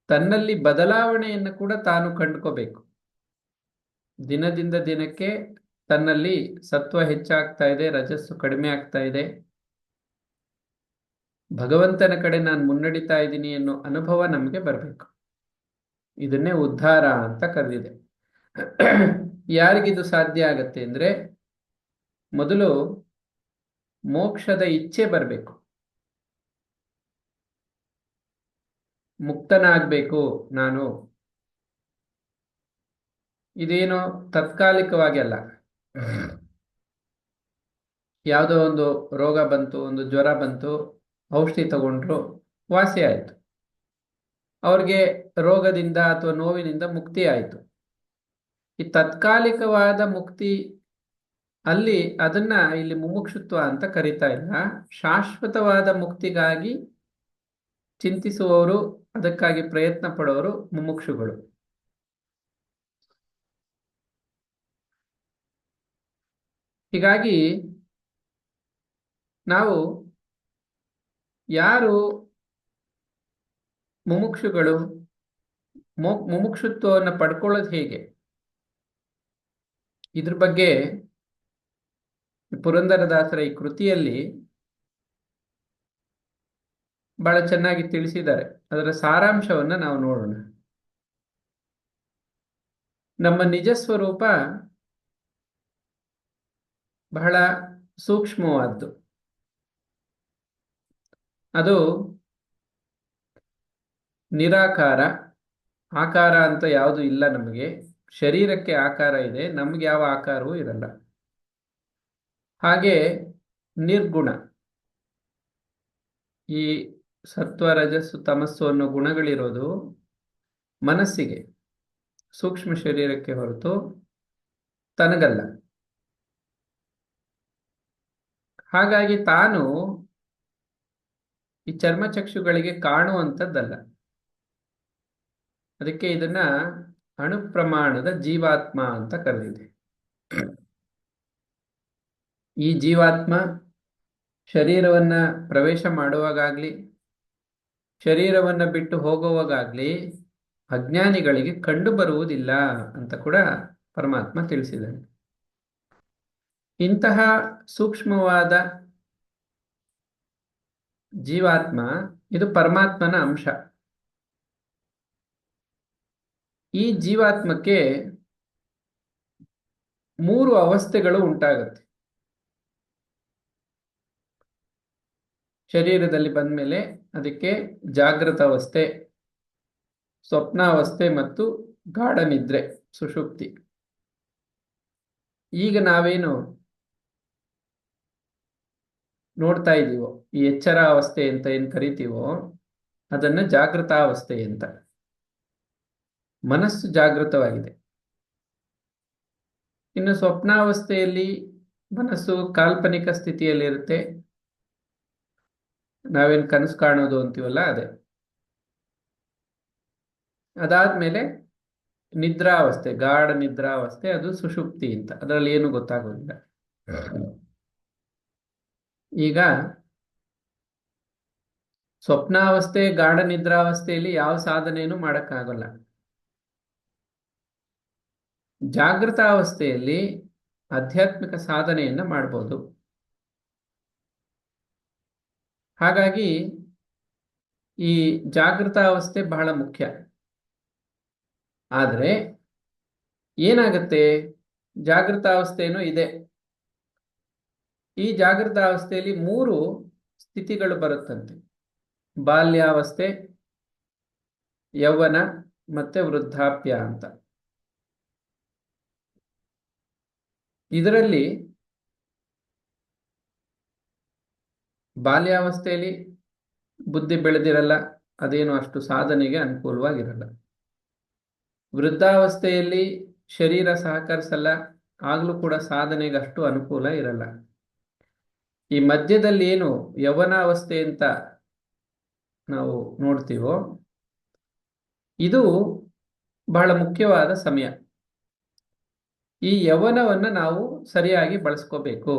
ತನ್ನಲ್ಲಿ ಬದಲಾವಣೆಯನ್ನು ಕೂಡ ತಾನು ಕಂಡುಕೋಬೇಕು. ದಿನದಿಂದ ದಿನಕ್ಕೆ ತನ್ನಲ್ಲಿ ಸತ್ವ ಹೆಚ್ಚಾಗ್ತಾ ಇದೆ, ರಜಸ್ಸು ಕಡಿಮೆ ಆಗ್ತಾ ಇದೆ, ಭಗವಂತನ ಕಡೆ ನಾನು ಮುನ್ನಡಿತಾ ಇದ್ದೀನಿ ಅನ್ನೋ ಅನುಭವ ನಮಗೆ ಬರಬೇಕು. ಇದನ್ನೇ ಉದ್ಧಾರ ಅಂತ ಕರೆದಿದೆ. ಯಾರಿಗಿದು ಸಾಧ್ಯ ಆಗತ್ತೆ ಅಂದ್ರೆ, ಮೊದಲು ಮೋಕ್ಷದ ಇಚ್ಛೆ ಬರಬೇಕು. ಮುಕ್ತನಾಗಬೇಕು ನಾನು. ಇದೇನೋ ತಾತ್ಕಾಲಿಕವಾಗಿ ಅಲ್ಲ. ಯಾವುದೋ ಒಂದು ರೋಗ ಬಂತು, ಒಂದು ಜ್ವರ ಬಂತು, ಔಷಧಿ ತಗೊಂಡ್ರು, ವಾಸಿ ಆಯಿತು, ಅವ್ರಿಗೆ ರೋಗದಿಂದ ಅಥವಾ ನೋವಿನಿಂದ ಮುಕ್ತಿ ಆಯಿತು. ಈ ತಾತ್ಕಾಲಿಕವಾದ ಮುಕ್ತಿ ಅಲ್ಲಿ ಅದನ್ನ ಇಲ್ಲಿ ಮುಮುಕ್ಷುತ್ವ ಅಂತ ಕರೀತಾ ಇಲ್ಲ. ಶಾಶ್ವತವಾದ ಮುಕ್ತಿಗಾಗಿ ಚಿಂತಿಸುವವರು, ಅದಕ್ಕಾಗಿ ಪ್ರಯತ್ನ ಪಡೋರು ಮುಮುಕ್ಷುಗಳು. ಹೀಗಾಗಿ ನಾವು ಯಾರು ಮುಮುಕ್ಷುಗಳು, ಮುಮುಕ್ಷುತ್ವವನ್ನು ಪಡ್ಕೊಳ್ಳೋದು ಹೇಗೆ, ಇದ್ರ ಬಗ್ಗೆ ಪುರಂದರದಾಸರ ಈ ಕೃತಿಯಲ್ಲಿ ಬಹಳ ಚೆನ್ನಾಗಿ ತಿಳಿಸಿದ್ದಾರೆ. ಅದರ ಸಾರಾಂಶವನ್ನ ನಾವು ನೋಡೋಣ. ನಮ್ಮ ನಿಜ ಸ್ವರೂಪ ಬಹಳ ಸೂಕ್ಷ್ಮವಾದ್ದು. ಅದು ನಿರಾಕಾರ. ಆಕಾರ ಅಂತ ಯಾವುದು ಇಲ್ಲ ನಮಗೆ. ಶರೀರಕ್ಕೆ ಆಕಾರ ಇದೆ, ನಮ್ಗೆ ಯಾವ ಆಕಾರವೂ ಇರಲ್ಲ. ಹಾಗೆ ನಿರ್ಗುಣ. ಈ ಸತ್ವ, ರಜಸ್ಸು, ತಮಸ್ಸು ಅನ್ನೋ ಗುಣಗಳಿರೋದು ಮನಸ್ಸಿಗೆ, ಸೂಕ್ಷ್ಮ ಶರೀರಕ್ಕೆ ಹೊರತು ತನಗಲ್ಲ. ಹಾಗಾಗಿ ತಾನು ಈ ಚರ್ಮಚಕ್ಷುಗಳಿಗೆ ಕಾಣುವಂಥದ್ದಲ್ಲ. ಅದಕ್ಕೆ ಇದನ್ನ ಅಣುಪ್ರಮಾಣದ ಜೀವಾತ್ಮ ಅಂತ ಕರೆದಿದೆ. ಈ ಜೀವಾತ್ಮ ಶರೀರವನ್ನ ಪ್ರವೇಶ ಮಾಡುವಾಗಲಿ, ಶರೀರವನ್ನ ಬಿಟ್ಟು ಹೋಗುವಾಗಲಿ ಅಜ್ಞಾನಿಗಳಿಗೆ ಕಂಡು ಬರುವುದಿಲ್ಲ ಅಂತ ಕೂಡ ಪರಮಾತ್ಮ ತಿಳಿಸಿದ್ದಾನೆ. ಇಂತಹ ಸೂಕ್ಷ್ಮವಾದ ಜೀವಾತ್ಮ ಇದು ಪರಮಾತ್ಮನ ಅಂಶ. ಈ ಜೀವಾತ್ಮಕ್ಕೆ 3 ಅವಸ್ಥೆಗಳು ಉಂಟಾಗುತ್ತೆ. ಶರೀರದಲ್ಲಿ ಬಂದ ಮೇಲೆ ಅದಕ್ಕೆ ಜಾಗೃತ ಅವಸ್ಥೆ, ಸ್ವಪ್ನಾವಸ್ಥೆ ಮತ್ತು ಗಾಢ ನಿದ್ರೆ, ಸುಷುಪ್ತಿ. ಈಗ ನಾವೇನು ನೋಡ್ತಾ ಇದ್ದೀವೋ, ಈ ಎಚ್ಚರ ಅವಸ್ಥೆ ಅಂತ ಏನು ಕರಿತೀವೋ ಅದನ್ನ ಜಾಗೃತಾವಸ್ಥೆ ಅಂತ. ಮನಸ್ಸು ಜಾಗೃತವಾಗಿದೆ. ಇನ್ನು ಸ್ವಪ್ನಾವಸ್ಥೆಯಲ್ಲಿ ಮನಸ್ಸು ಕಾಲ್ಪನಿಕ ಸ್ಥಿತಿಯಲ್ಲಿರುತ್ತೆ. ನಾವೇನು ಕನಸು ಕಾಣೋದು ಅಂತೀವಲ್ಲ ಅದೇ. ಅದಾದ್ಮೇಲೆ ನಿದ್ರಾವಸ್ಥೆ, ಗಾಢ ನಿದ್ರಾವಸ್ಥೆ, ಅದು ಸುಷುಪ್ತಿ ಅಂತ. ಅದರಲ್ಲಿ ಏನು ಗೊತ್ತಾಗೋದಿಲ್ಲ. ಈಗ ಸ್ವಪ್ನಾವಸ್ಥೆ, ಗಾಢ ನಿದ್ರಾವಸ್ಥೆಯಲ್ಲಿ ಯಾವ ಸಾಧನೆಯನ್ನು ಮಾಡಕ್ಕಾಗಲ್ಲ. ಜಾಗೃತಾವಸ್ಥೆಯಲ್ಲಿ ಆಧ್ಯಾತ್ಮಿಕ ಸಾಧನೆಯನ್ನ ಮಾಡ್ಬೋದು. ಹಾಗಾಗಿ ಈ ಜಾಗೃತಾವಸ್ಥೆ ಬಹಳ ಮುಖ್ಯ. ಆದರೆ ಏನಾಗುತ್ತೆ, ಜಾಗೃತಾವಸ್ಥೆನೂ ಇದೆ. ಈ ಜಾಗೃತಾವಸ್ಥೆಯಲ್ಲಿ 3 ಸ್ಥಿತಿಗಳು ಬರುತ್ತಂತೆ: ಬಾಲ್ಯಾವಸ್ಥೆ, ಯೌವನ ಮತ್ತೆ ವೃದ್ಧಾಪ್ಯ ಅಂತ. ಇದರಲ್ಲಿ ಬಾಲ್ಯಾವಸ್ಥೆಯಲ್ಲಿ ಬುದ್ಧಿ ಬೆಳೆದಿರಲ್ಲ, ಅದೇನು ಅಷ್ಟು ಸಾಧನೆಗೆ ಅನುಕೂಲವಾಗಿರಲ್ಲ. ವೃದ್ಧಾವಸ್ಥೆಯಲ್ಲಿ ಶರೀರ ಸಹಕರಿಸಲ್ಲ, ಆಗಲೂ ಕೂಡ ಸಾಧನೆಗೆ ಅಷ್ಟು ಅನುಕೂಲ ಇರಲ್ಲ. ಈ ಮಧ್ಯದಲ್ಲಿ ಏನು ಯೌವನಾವಸ್ಥೆ ಅಂತ ನಾವು ನೋಡ್ತೀವೋ ಇದು ಬಹಳ ಮುಖ್ಯವಾದ ಸಮಯ. ಈ ಯೌವನವನ್ನು ನಾವು ಸರಿಯಾಗಿ ಬಳಸ್ಕೋಬೇಕು,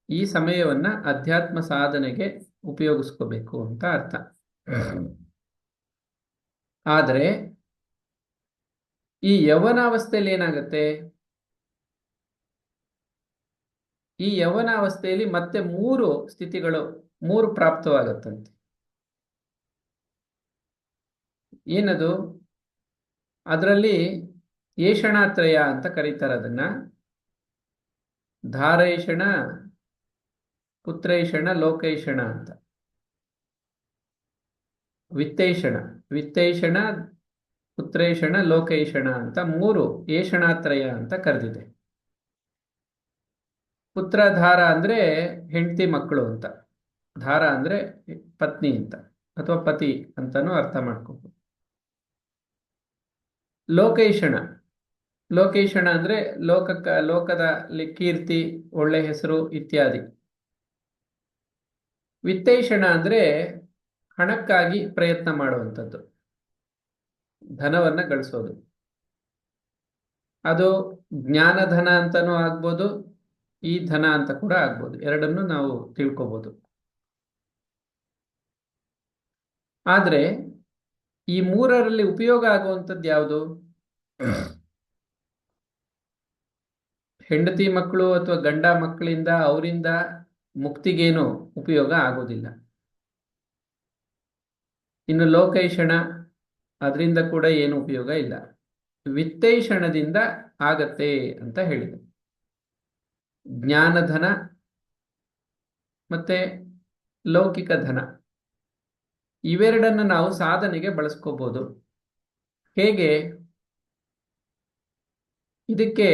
ಈ ಸಮಯವನ್ನ ಅಧ್ಯಾತ್ಮ ಸಾಧನೆಗೆ ಉಪಯೋಗಿಸ್ಕೋಬೇಕು ಅಂತ ಅರ್ಥ. ಆದರೆ ಈ ಯೌವನಾವಸ್ಥೆಯಲ್ಲಿ ಏನಾಗುತ್ತೆ, ಈ ಯೌವನಾವಸ್ಥೆಯಲ್ಲಿ ಮತ್ತೆ 3 ಸ್ಥಿತಿಗಳು 3 ಪ್ರಾಪ್ತವಾಗತ್ತಂತೆ. ಏನದು? ಅದರಲ್ಲಿ ಏಷಣಾತ್ರಯ ಅಂತ ಕರೀತಾರೆ ಅದನ್ನ. ಧಾರೈಷಣ, ಪುತ್ರೈಷಣ, ಲೋಕೈಷಣ ಅಂತ. ವಿತ್ತೈಷಣ, ಪುತ್ರೈಷಣ, ಲೋಕೈಷಣ ಅಂತ 3 ಏಷಣಾತ್ರಯ ಅಂತ ಕರೆದಿದೆ. ಪುತ್ರಧಾರ ಅಂದ್ರೆ ಹೆಂಡತಿ ಮಕ್ಕಳು ಅಂತ, ಧಾರ ಅಂದ್ರೆ ಪತ್ನಿ ಅಂತ ಅಥವಾ ಪತಿ ಅಂತಾನೂ ಅರ್ಥ ಮಾಡ್ಕೋಬಹುದು. ಲೋಕೈಷಣ ಅಂದ್ರೆ ಲೋಕದಲ್ಲಿ ಕೀರ್ತಿ, ಒಳ್ಳೆ ಹೆಸರು ಇತ್ಯಾದಿ. ವಿತ್ತೈಷಣ ಅಂದ್ರೆ ಹಣಕ್ಕಾಗಿ ಪ್ರಯತ್ನ ಮಾಡುವಂಥದ್ದು, ಧನವನ್ನ ಗಳಿಸೋದು. ಅದು ಜ್ಞಾನಧನ ಅಂತಾನೂ ಆಗ್ಬೋದು, ಈ ಧನ ಅಂತ ಕೂಡ ಆಗ್ಬೋದು, ಎರಡನ್ನು ನಾವು ತಿಳ್ಕೋಬಹುದು. ಆದ್ರೆ ಈ 3ರಲ್ಲಿ ಉಪಯೋಗ ಆಗುವಂಥದ್ದು ಯಾವುದು? ಹೆಂಡತಿ ಮಕ್ಕಳು ಅಥವಾ ಗಂಡ ಮಕ್ಕಳಿಂದ ಅವರಿಂದ ಮುಕ್ತಿಗೇನು ಉಪಯೋಗ ಆಗೋದಿಲ್ಲ. ಇನ್ನು ಲೋಕೈಷಣ, ಅದರಿಂದ ಕೂಡ ಏನು ಉಪಯೋಗ ಇಲ್ಲ. ವಿತ್ತೈಷಣದಿಂದ ಆಗತ್ತೆ ಅಂತ ಹೇಳಿದೆ. ಜ್ಞಾನಧನ ಮತ್ತೆ ಲೌಕಿಕ ಧನ, ಇವೆರಡನ್ನು ನಾವು ಸಾಧನೆಗೆ ಬಳಸ್ಕೋಬಹುದು. ಹೇಗೆ? ಇದಕ್ಕೆ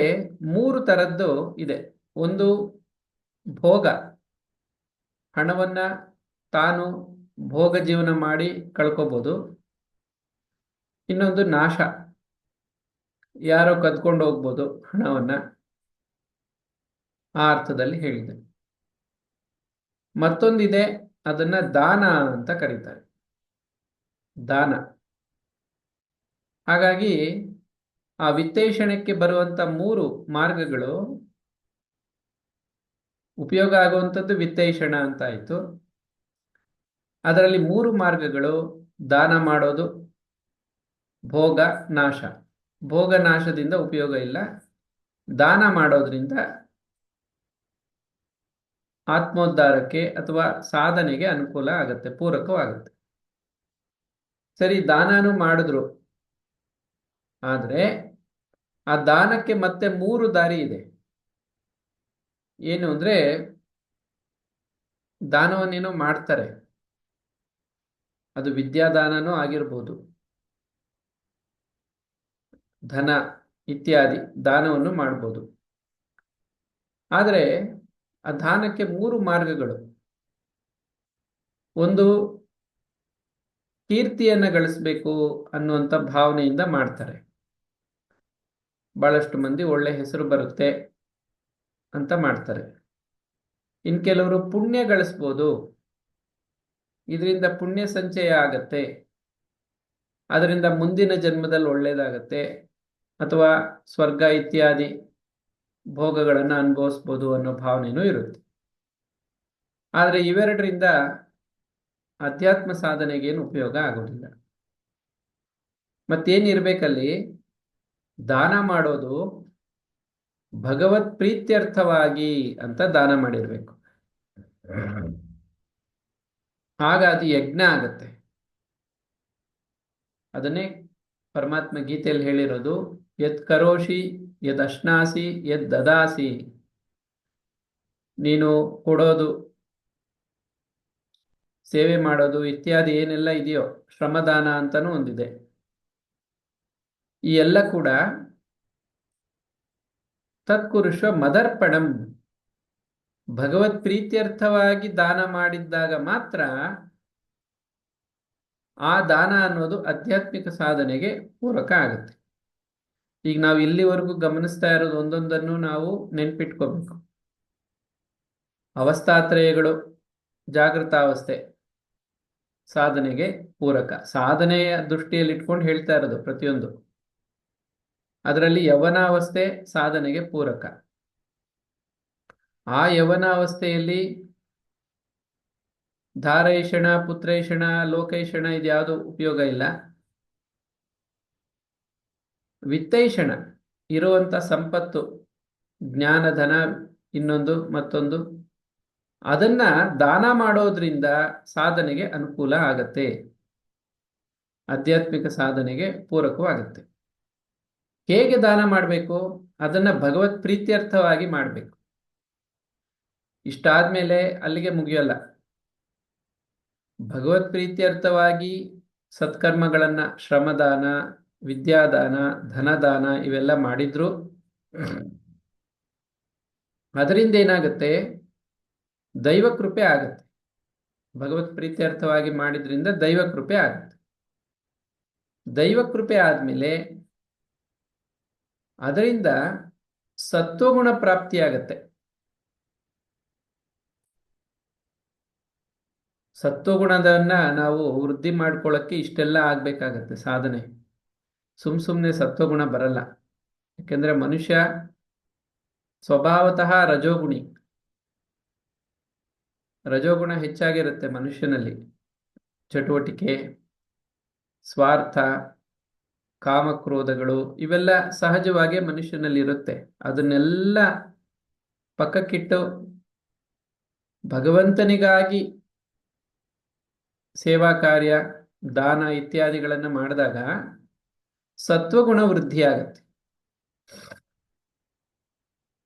3 ತರದ್ದು ಇದೆ. ಒಂದು ಭೋಗ, ಹಣವನ್ನ ತಾನು ಭೋಗ ಜೀವನ ಮಾಡಿ ಕಳ್ಕೋಬಹುದು. ಇನ್ನೊಂದು ನಾಶ, ಯಾರೋ ಕದ್ಕೊಂಡು ಹೋಗ್ಬೋದು ಹಣವನ್ನ, ಆ ಅರ್ಥದಲ್ಲಿ ಹೇಳಿದೆ. ಮತ್ತೊಂದಿದೆ, ಅದನ್ನ ದಾನ ಅಂತ ಕರೀತಾರೆ, ದಾನ. ಹಾಗಾಗಿ ಆ ವಿತ್ತೈಷಣಕ್ಕೆ ಬರುವಂತ 3 ಮಾರ್ಗಗಳು ಉಪಯೋಗ ಆಗುವಂಥದ್ದು ವಿತ್ತೈಷಣ ಅಂತ ಆಯ್ತು. ಅದರಲ್ಲಿ 3 ಮಾರ್ಗಗಳು: ದಾನ ಮಾಡೋದು, ಭೋಗ, ನಾಶ. ಭೋಗ ನಾಶದಿಂದ ಉಪಯೋಗ ಇಲ್ಲ, ದಾನ ಮಾಡೋದ್ರಿಂದ ಆತ್ಮೋದ್ಧಾರಕ್ಕೆ ಅಥವಾ ಸಾಧನೆಗೆ ಅನುಕೂಲ ಆಗತ್ತೆ, ಪೂರಕವಾಗುತ್ತೆ. ಸರಿ, ದಾನನೂ ಮಾಡಿದ್ರು, ಆದ್ರೆ ಆ ದಾನಕ್ಕೆ ಮತ್ತೆ 3 ದಾರಿ ಇದೆ. ಏನು ಅಂದ್ರೆ, ದಾನವನ್ನೇನೋ ಮಾಡ್ತಾರೆ, ಅದು ವಿದ್ಯಾದಾನನೂ ಆಗಿರ್ಬೋದು, ಧನ ಇತ್ಯಾದಿ ದಾನವನ್ನು ಮಾಡ್ಬೋದು. ಆದರೆ ಆ ದಾನಕ್ಕೆ 3 ಮಾರ್ಗಗಳು. ಒಂದು, ಕೀರ್ತಿಯನ್ನ ಗಳಿಸ್ಬೇಕು ಅನ್ನುವಂಥ ಭಾವನೆಯಿಂದ ಮಾಡ್ತಾರೆ. ಬಹಳಷ್ಟು ಮಂದಿ ಒಳ್ಳೆ ಹೆಸರು ಬರುತ್ತೆ ಅಂತ ಮಾಡ್ತಾರೆ. ಇನ್ ಕೆಲವರು ಪುಣ್ಯ ಗಳಿಸ್ಬೋದು, ಇದರಿಂದ ಪುಣ್ಯ ಸಂಚಯ ಆಗತ್ತೆ, ಅದರಿಂದ ಮುಂದಿನ ಜನ್ಮದಲ್ಲಿ ಒಳ್ಳೇದಾಗತ್ತೆ ಅಥವಾ ಸ್ವರ್ಗ ಇತ್ಯಾದಿ ಭೋಗಗಳನ್ನು ಅನುಭವಿಸ್ಬೋದು ಅನ್ನೋ ಭಾವನೆನೂ ಇರುತ್ತೆ. ಆದರೆ ಇವೆರಡರಿಂದ ಅಧ್ಯಾತ್ಮ ಸಾಧನೆಗೇನು ಉಪಯೋಗ ಆಗೋದಿಲ್ಲ. ಮತ್ತೇನಿರ್ಬೇಕಲ್ಲಿ? ದಾನ ಮಾಡೋದು ಭಗವತ್ ಪ್ರೀತ್ಯರ್ಥವಾಗಿ ಅಂತ ದಾನ ಮಾಡಿರ್ಬೇಕು. ಆಗ ಅದು ಯಜ್ಞ ಆಗತ್ತೆ. ಅದನ್ನೇ ಪರಮಾತ್ಮ ಗೀತೆಯಲ್ಲಿ ಹೇಳಿರೋದು, ಯತ್ ಕರೋಷಿ ಯದ್ ಅಶ್ನಾಸಿ ಯದ್ ದದಾಸಿ. ನೀನು ಕೊಡೋದು, ಸೇವೆ ಮಾಡೋದು ಇತ್ಯಾದಿ ಏನೆಲ್ಲ ಇದೆಯೋ, ಶ್ರಮದಾನ ಅಂತಾನೂ ಒಂದಿದೆ. ಈ ಎಲ್ಲ ಕೂಡ ತತ್ಪುರುಷ ಮದರ್ಪಣಂ, ಭಗವತ್ ಪ್ರೀತ್ಯರ್ಥವಾಗಿ ದಾನ ಮಾಡಿದ್ದಾಗ ಮಾತ್ರ ಆ ದಾನ ಅನ್ನೋದು ಆಧ್ಯಾತ್ಮಿಕ ಸಾಧನೆಗೆ ಪೂರಕ ಆಗುತ್ತೆ. ಈಗ ನಾವು ಇಲ್ಲಿವರೆಗೂ ಗಮನಿಸ್ತಾ ಇರೋದು ಒಂದೊಂದನ್ನು ನಾವು ನೆನ್ಪಿಟ್ಕೋಬೇಕು. ಅವಸ್ಥಾತ್ರಯಗಳು, ಜಾಗೃತಾವಸ್ಥೆ, ಸಾಧನೆಗೆ ಪೂರಕ. ಸಾಧನೆಯ ದೃಷ್ಟಿಯಲ್ಲಿ ಇಟ್ಕೊಂಡು ಹೇಳ್ತಾ ಇರೋದು ಪ್ರತಿಯೊಂದು. ಅದರಲ್ಲಿ ಯವನಾವಸ್ಥೆ ಸಾಧನೆಗೆ ಪೂರಕ. ಆ ಯವನಾವಸ್ಥೆಯಲ್ಲಿ ಧಾರೈಷಣ, ಪುತ್ರೈಷಣ, ಲೋಕೈಷಣ ಇದ್ಯಾವುದು ಉಪಯೋಗ ಇಲ್ಲ. ವಿತ್ತೈಷಣ ಇರುವಂತ ಸಂಪತ್ತು, ಜ್ಞಾನ, ಧನ, ಇನ್ನೊಂದು ಮತ್ತೊಂದು, ಅದನ್ನ ದಾನ ಮಾಡೋದ್ರಿಂದ ಸಾಧನೆಗೆ ಅನುಕೂಲ ಆಗತ್ತೆ, ಆಧ್ಯಾತ್ಮಿಕ ಸಾಧನೆಗೆ ಪೂರಕವಾಗುತ್ತೆ. ಹೇಗೆ ದಾನ ಮಾಡಬೇಕು? ಅದನ್ನ ಭಗವತ್ ಪ್ರೀತ್ಯರ್ಥವಾಗಿ ಮಾಡಬೇಕು. ಇಷ್ಟಾದ್ಮೇಲೆ ಅಲ್ಲಿಗೆ ಮುಗಿಯಲ್ಲ. ಭಗವತ್ ಪ್ರೀತ್ಯರ್ಥವಾಗಿ ಸತ್ಕರ್ಮಗಳನ್ನ, ಶ್ರಮದಾನ, ವಿದ್ಯಾದಾನ, ಧನದಾನ ಇವೆಲ್ಲ ಮಾಡಿದ್ರು ಅದರಿಂದ ಏನಾಗುತ್ತೆ? ದೈವ ಕೃಪೆ ಆಗತ್ತೆ. ಭಗವತ್ ಪ್ರೀತ್ಯರ್ಥವಾಗಿ ಮಾಡಿದ್ರಿಂದ ದೈವ ಕೃಪೆ ಆಗತ್ತೆ. ದೈವ ಕೃಪೆ ಆದ್ಮೇಲೆ ಅದರಿಂದ ಸತ್ವಗುಣ ಪ್ರಾಪ್ತಿಯಾಗತ್ತೆ. ಸತ್ವಗುಣದನ್ನ ನಾವು ವೃದ್ಧಿ ಮಾಡ್ಕೊಳ್ಳೋಕ್ಕೆ ಇಷ್ಟೆಲ್ಲ ಆಗ್ಬೇಕಾಗತ್ತೆ ಸಾಧನೆ. ಸುಮ್ಮನೆ ಸತ್ವಗುಣ ಬರಲ್ಲ. ಯಾಕೆಂದ್ರೆ ಮನುಷ್ಯ ಸ್ವಭಾವತಃ ರಜೋಗುಣಿ. ರಜೋಗುಣ ಹೆಚ್ಚಾಗಿರುತ್ತೆ ಮನುಷ್ಯನಲ್ಲಿ. ಚಟುವಟಿಕೆ, ಸ್ವಾರ್ಥ, ಕಾಮಕ್ರೋಧಗಳು ಇವೆಲ್ಲ ಸಹಜವಾಗಿ ಮನುಷ್ಯನಲ್ಲಿ ಇರುತ್ತೆ. ಅದನ್ನೆಲ್ಲ ಪಕ್ಕಕ್ಕಿಟ್ಟು ಭಗವಂತನಿಗಾಗಿ ಸೇವಾ ಕಾರ್ಯ, ದಾನ ಇತ್ಯಾದಿಗಳನ್ನು ಮಾಡಿದಾಗ ಸತ್ವಗುಣ ವೃದ್ಧಿಯಾಗತ್ತೆ.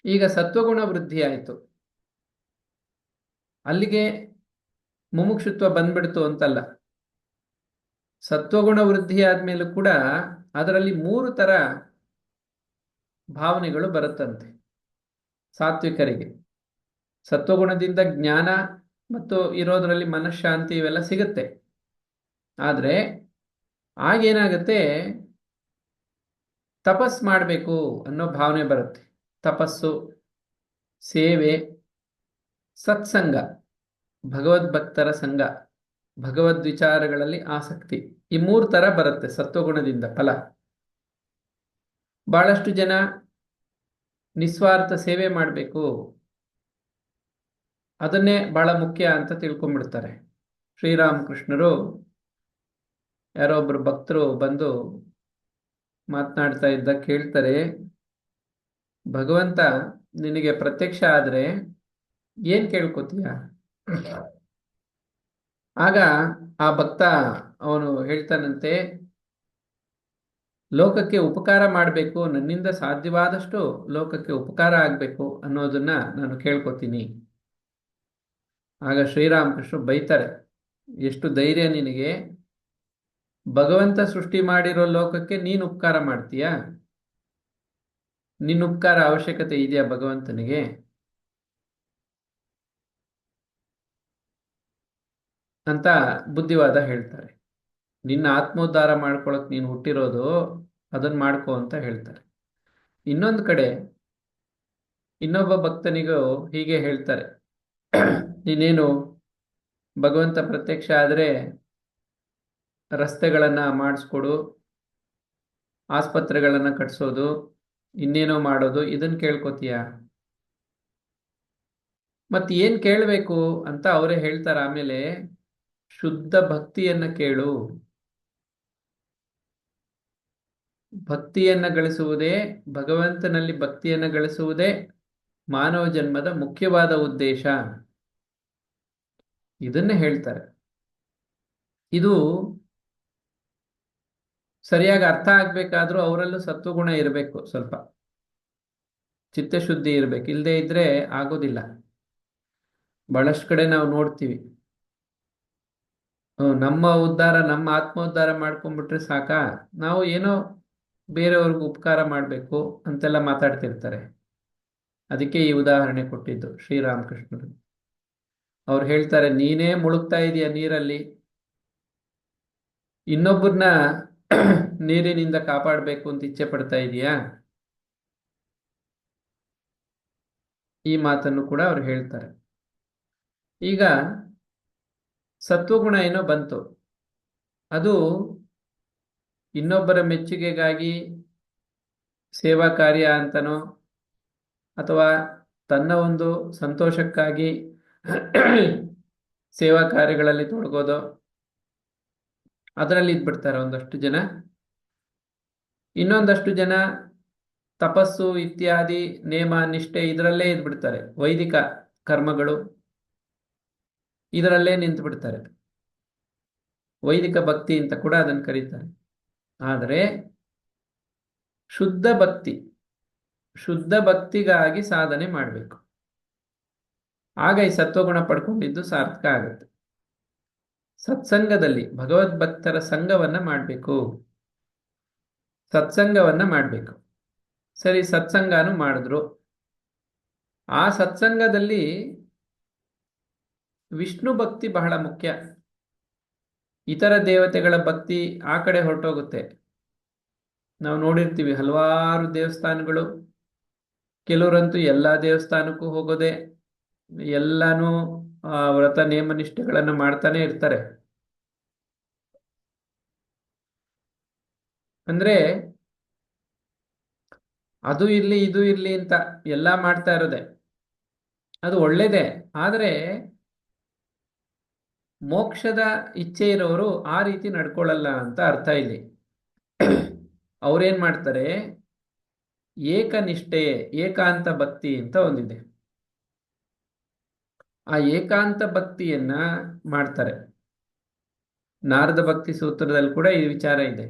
ಈಗ ಸತ್ವಗುಣ ವೃದ್ಧಿ ಆಯಿತು, ಅಲ್ಲಿಗೆ ಮುಮುಕ್ಷುತ್ವ ಬಂದ್ಬಿಡ್ತು ಅಂತಲ್ಲ. ಸತ್ವಗುಣ ವೃದ್ಧಿ ಆದ್ಮೇಲೂ ಕೂಡ ಅದರಲ್ಲಿ 3 ತರ ಭಾವನೆಗಳು ಬರುತ್ತಂತೆ ಸಾತ್ವಿಕರಿಗೆ. ಸತ್ವಗುಣದಿಂದ ಜ್ಞಾನ ಮತ್ತು ಇರೋದ್ರಲ್ಲಿ ಮನಃಶಾಂತಿ ಇವೆಲ್ಲ ಸಿಗುತ್ತೆ. ಆದ್ರೆ ಆಗೇನಾಗುತ್ತೆ? ತಪಸ್ ಮಾಡಬೇಕು ಅನ್ನೋ ಭಾವನೆ ಬರುತ್ತೆ. ತಪಸ್ಸು, ಸೇವೆ, ಸತ್ಸಂಗ, ಭಗವದ್ಭಕ್ತರ ಸಂಘ, ಭಗವದ್ ವಿಚಾರಗಳಲ್ಲಿ ಆಸಕ್ತಿ, ಈ 3 ತರ ಬರುತ್ತೆ ಸತ್ವಗುಣದಿಂದ ಫಲ. ಬಹಳಷ್ಟು ಜನ ನಿಸ್ವಾರ್ಥ ಸೇವೆ ಮಾಡಬೇಕು, ಅದನ್ನೇ ಬಹಳ ಮುಖ್ಯ ಅಂತ ತಿಳ್ಕೊಂಡ್ಬಿಡ್ತಾರೆ. ಶ್ರೀರಾಮಕೃಷ್ಣರು ಯಾರೋ ಒಬ್ರು ಭಕ್ತರು ಬಂದು ಮಾತನಾಡ್ತಾ ಇದ್ದ ಕೇಳ್ತಾರೆ, ಭಗವಂತ ನಿನಗೆ ಪ್ರತ್ಯಕ್ಷ ಆದ್ರೆ ಏನ್ ಕೇಳ್ಕೊತೀಯ? ಆಗ ಆ ಭಕ್ತ ಅವನು ಹೇಳ್ತಾನಂತೆ, ಲೋಕಕ್ಕೆ ಉಪಕಾರ ಮಾಡಬೇಕು, ನನ್ನಿಂದ ಸಾಧ್ಯವಾದಷ್ಟು ಲೋಕಕ್ಕೆ ಉಪಕಾರ ಆಗಬೇಕು ಅನ್ನೋದನ್ನ ನಾನು ಕೇಳ್ಕೊತೀನಿ. ಆಗ ಶ್ರೀರಾಮಕೃಷ್ಣ ಬೈತಾರೆ, ಎಷ್ಟು ಧೈರ್ಯ ನಿನಗೆ? ಭಗವಂತ ಸೃಷ್ಟಿ ಮಾಡಿರೋ ಲೋಕಕ್ಕೆ ನೀನು ಉಪಕಾರ ಮಾಡ್ತೀಯಾ? ನಿನ್ನ ಉಪಕಾರ ಅವಶ್ಯಕತೆ ಇದೆಯಾ ಭಗವಂತನಿಗೆ? ಅಂತ ಬುದ್ಧಿವಾದ ಹೇಳ್ತಾರೆ. ನಿನ್ನ ಆತ್ಮೋದ್ಧಾರ ಮಾಡ್ಕೊಳಕ್ ನೀನು ಹುಟ್ಟಿರೋದು, ಅದನ್ನ ಮಾಡ್ಕೋ ಅಂತ ಹೇಳ್ತಾರೆ. ಇನ್ನೊಂದು ಕಡೆ ಇನ್ನೊಬ್ಬ ಭಕ್ತನಿಗೂ ಹೀಗೆ ಹೇಳ್ತಾರೆ, ನೀನೇನು ಭಗವಂತ ಪ್ರತ್ಯಕ್ಷ ಆದ್ರೆ ರಸ್ತೆಗಳನ್ನ ಮಾಡಿಸ್ಕೊಡು, ಆಸ್ಪತ್ರೆಗಳನ್ನ ಕಟ್ಸೋದು, ಇನ್ನೇನೋ ಮಾಡೋದು, ಇದನ್ನ ಕೇಳ್ಕೊತೀಯ? ಮತ್ ಏನ್ ಕೇಳಬೇಕು ಅಂತ ಅವರೇ ಹೇಳ್ತಾರೆ. ಆಮೇಲೆ ಶುದ್ಧ ಭಕ್ತಿಯನ್ನ ಕೇಳು. ಭಕ್ತಿಯನ್ನ ಗಳಿಸುವುದೇ, ಭಗವಂತನಲ್ಲಿ ಭಕ್ತಿಯನ್ನ ಗಳಿಸುವುದೇ ಮಾನವ ಜನ್ಮದ ಮುಖ್ಯವಾದ ಉದ್ದೇಶ. ಇದನ್ನ ಹೇಳ್ತಾರೆ. ಇದು ಸರಿಯಾಗಿ ಅರ್ಥ ಆಗ್ಬೇಕಾದ್ರೂ ಅವರಲ್ಲೂ ಸತ್ವಗುಣ ಇರಬೇಕು, ಸ್ವಲ್ಪ ಚಿತ್ತಶುದ್ಧಿ ಇರಬೇಕು. ಇಲ್ಲದೆ ಇದ್ರೆ ಆಗೋದಿಲ್ಲ. ಬಹಳಷ್ಟು ಕಡೆ ನಾವು ನೋಡ್ತೀವಿ, ನಮ್ಮ ಉದ್ಧಾರ, ನಮ್ಮ ಆತ್ಮೋದ್ಧಾರ ಮಾಡ್ಕೊಂಡ್ಬಿಟ್ರೆ ಸಾಕ, ನಾವು ಏನೋ ಬೇರೆಯವ್ರಿಗೂ ಉಪಕಾರ ಮಾಡಬೇಕು ಅಂತೆಲ್ಲ ಮಾತಾಡ್ತಿರ್ತಾರೆ. ಅದಕ್ಕೆ ಈ ಉದಾಹರಣೆ ಕೊಟ್ಟಿದ್ದು ಶ್ರೀರಾಮಕೃಷ್ಣರು. ಅವ್ರು ಹೇಳ್ತಾರೆ, ನೀನೇ ಮುಳುಗ್ತಾ ಇದೀಯ ನೀರಲ್ಲಿ, ಇನ್ನೊಬ್ಬರನ್ನ ನೀರಿನಿಂದ ಕಾಪಾಡಬೇಕು ಅಂತ ಇಚ್ಛೆ ಪಡ್ತಾ ಇದೀಯಾ? ಈ ಮಾತನ್ನು ಕೂಡ ಅವ್ರು ಹೇಳ್ತಾರೆ. ಈಗ ಸತ್ವಗುಣ ಏನೋ ಬಂತು, ಅದು ಇನ್ನೊಬ್ಬರ ಮೆಚ್ಚುಗೆಗಾಗಿ ಸೇವಾ ಕಾರ್ಯ ಅಂತನೋ ಅಥವಾ ತನ್ನ ಒಂದು ಸಂತೋಷಕ್ಕಾಗಿ ಸೇವಾ ಕಾರ್ಯಗಳಲ್ಲಿ ತೊಡಗೋದು, ಅದರಲ್ಲಿ ಇದ್ಬಿಡ್ತಾರೆ ಒಂದಷ್ಟು ಜನ. ಇನ್ನೊಂದಷ್ಟು ಜನ ತಪಸ್ಸು ಇತ್ಯಾದಿ ನೇಮ ನಿಷ್ಠೆ ಇದರಲ್ಲೇ ಇದ್ಬಿಡ್ತಾರೆ, ವೈದಿಕ ಕರ್ಮಗಳು ಇದರಲ್ಲೇ ನಿಂತು ಬಿಡ್ತಾರೆ. ವೈದಿಕ ಭಕ್ತಿ ಅಂತ ಕೂಡ ಅದನ್ನು ಕರೀತಾರೆ. ಆದರೆ ಶುದ್ಧ ಭಕ್ತಿಗಾಗಿ ಸಾಧನೆ ಮಾಡಬೇಕು. ಆಗ ಈ ಸತ್ವಗುಣ ಪಡ್ಕೊಂಡಿದ್ದು ಸಾರ್ಥಕ ಆಗುತ್ತೆ. ಸತ್ಸಂಗದಲ್ಲಿ ಭಗವದ್ಭಕ್ತರ ಸಂಘವನ್ನ ಮಾಡಬೇಕು, ಸತ್ಸಂಗವನ್ನ ಮಾಡಬೇಕು. ಸರಿ, ಸತ್ಸಂಗನೂ ಮಾಡಿದ್ರು. ಆ ಸತ್ಸಂಗದಲ್ಲಿ ವಿಷ್ಣು ಭಕ್ತಿ ಬಹಳ ಮುಖ್ಯ. ಇತರ ದೇವತೆಗಳ ಭಕ್ತಿ ಆ ಕಡೆ ಹೊರಟೋಗುತ್ತೆ. ನಾವು ನೋಡಿರ್ತೀವಿ ಹಲವಾರು ದೇವಸ್ಥಾನಗಳು, ಕೆಲವರಂತೂ ಎಲ್ಲ ದೇವಸ್ಥಾನಕ್ಕೂ ಹೋಗೋದೆ, ಎಲ್ಲಾನು ವ್ರತ ನೇಮ ನಿಷ್ಠೆಗಳನ್ನು ಮಾಡ್ತಾನೆ ಇರ್ತಾರೆ. ಅಂದ್ರೆ ಅದು ಇರ್ಲಿ ಇದು ಇರ್ಲಿ ಅಂತ ಎಲ್ಲ ಮಾಡ್ತಾ ಇರೋದೆ, ಅದು ಒಳ್ಳೇದೇ. ಆದರೆ ಮೋಕ್ಷದ ಇಚ್ಛೆ ಇರೋರು ಆ ರೀತಿ ನಡ್ಕೊಳ್ಳಲ್ಲ ಅಂತ ಅರ್ಥ ಇಲ್ಲಿ. ಅವ್ರೇನ್ ಮಾಡ್ತಾರೆ, ಏಕನಿಷ್ಠೆ, ಏಕಾಂತ ಭಕ್ತಿ ಅಂತ ಒಂದಿದೆ. ಆ ಏಕಾಂತ ಭಕ್ತಿಯನ್ನ ಮಾಡ್ತಾರೆ. ನಾರದ ಭಕ್ತಿ ಸೂತ್ರದಲ್ಲಿ ಕೂಡ ಈ ವಿಚಾರ ಇದೆ.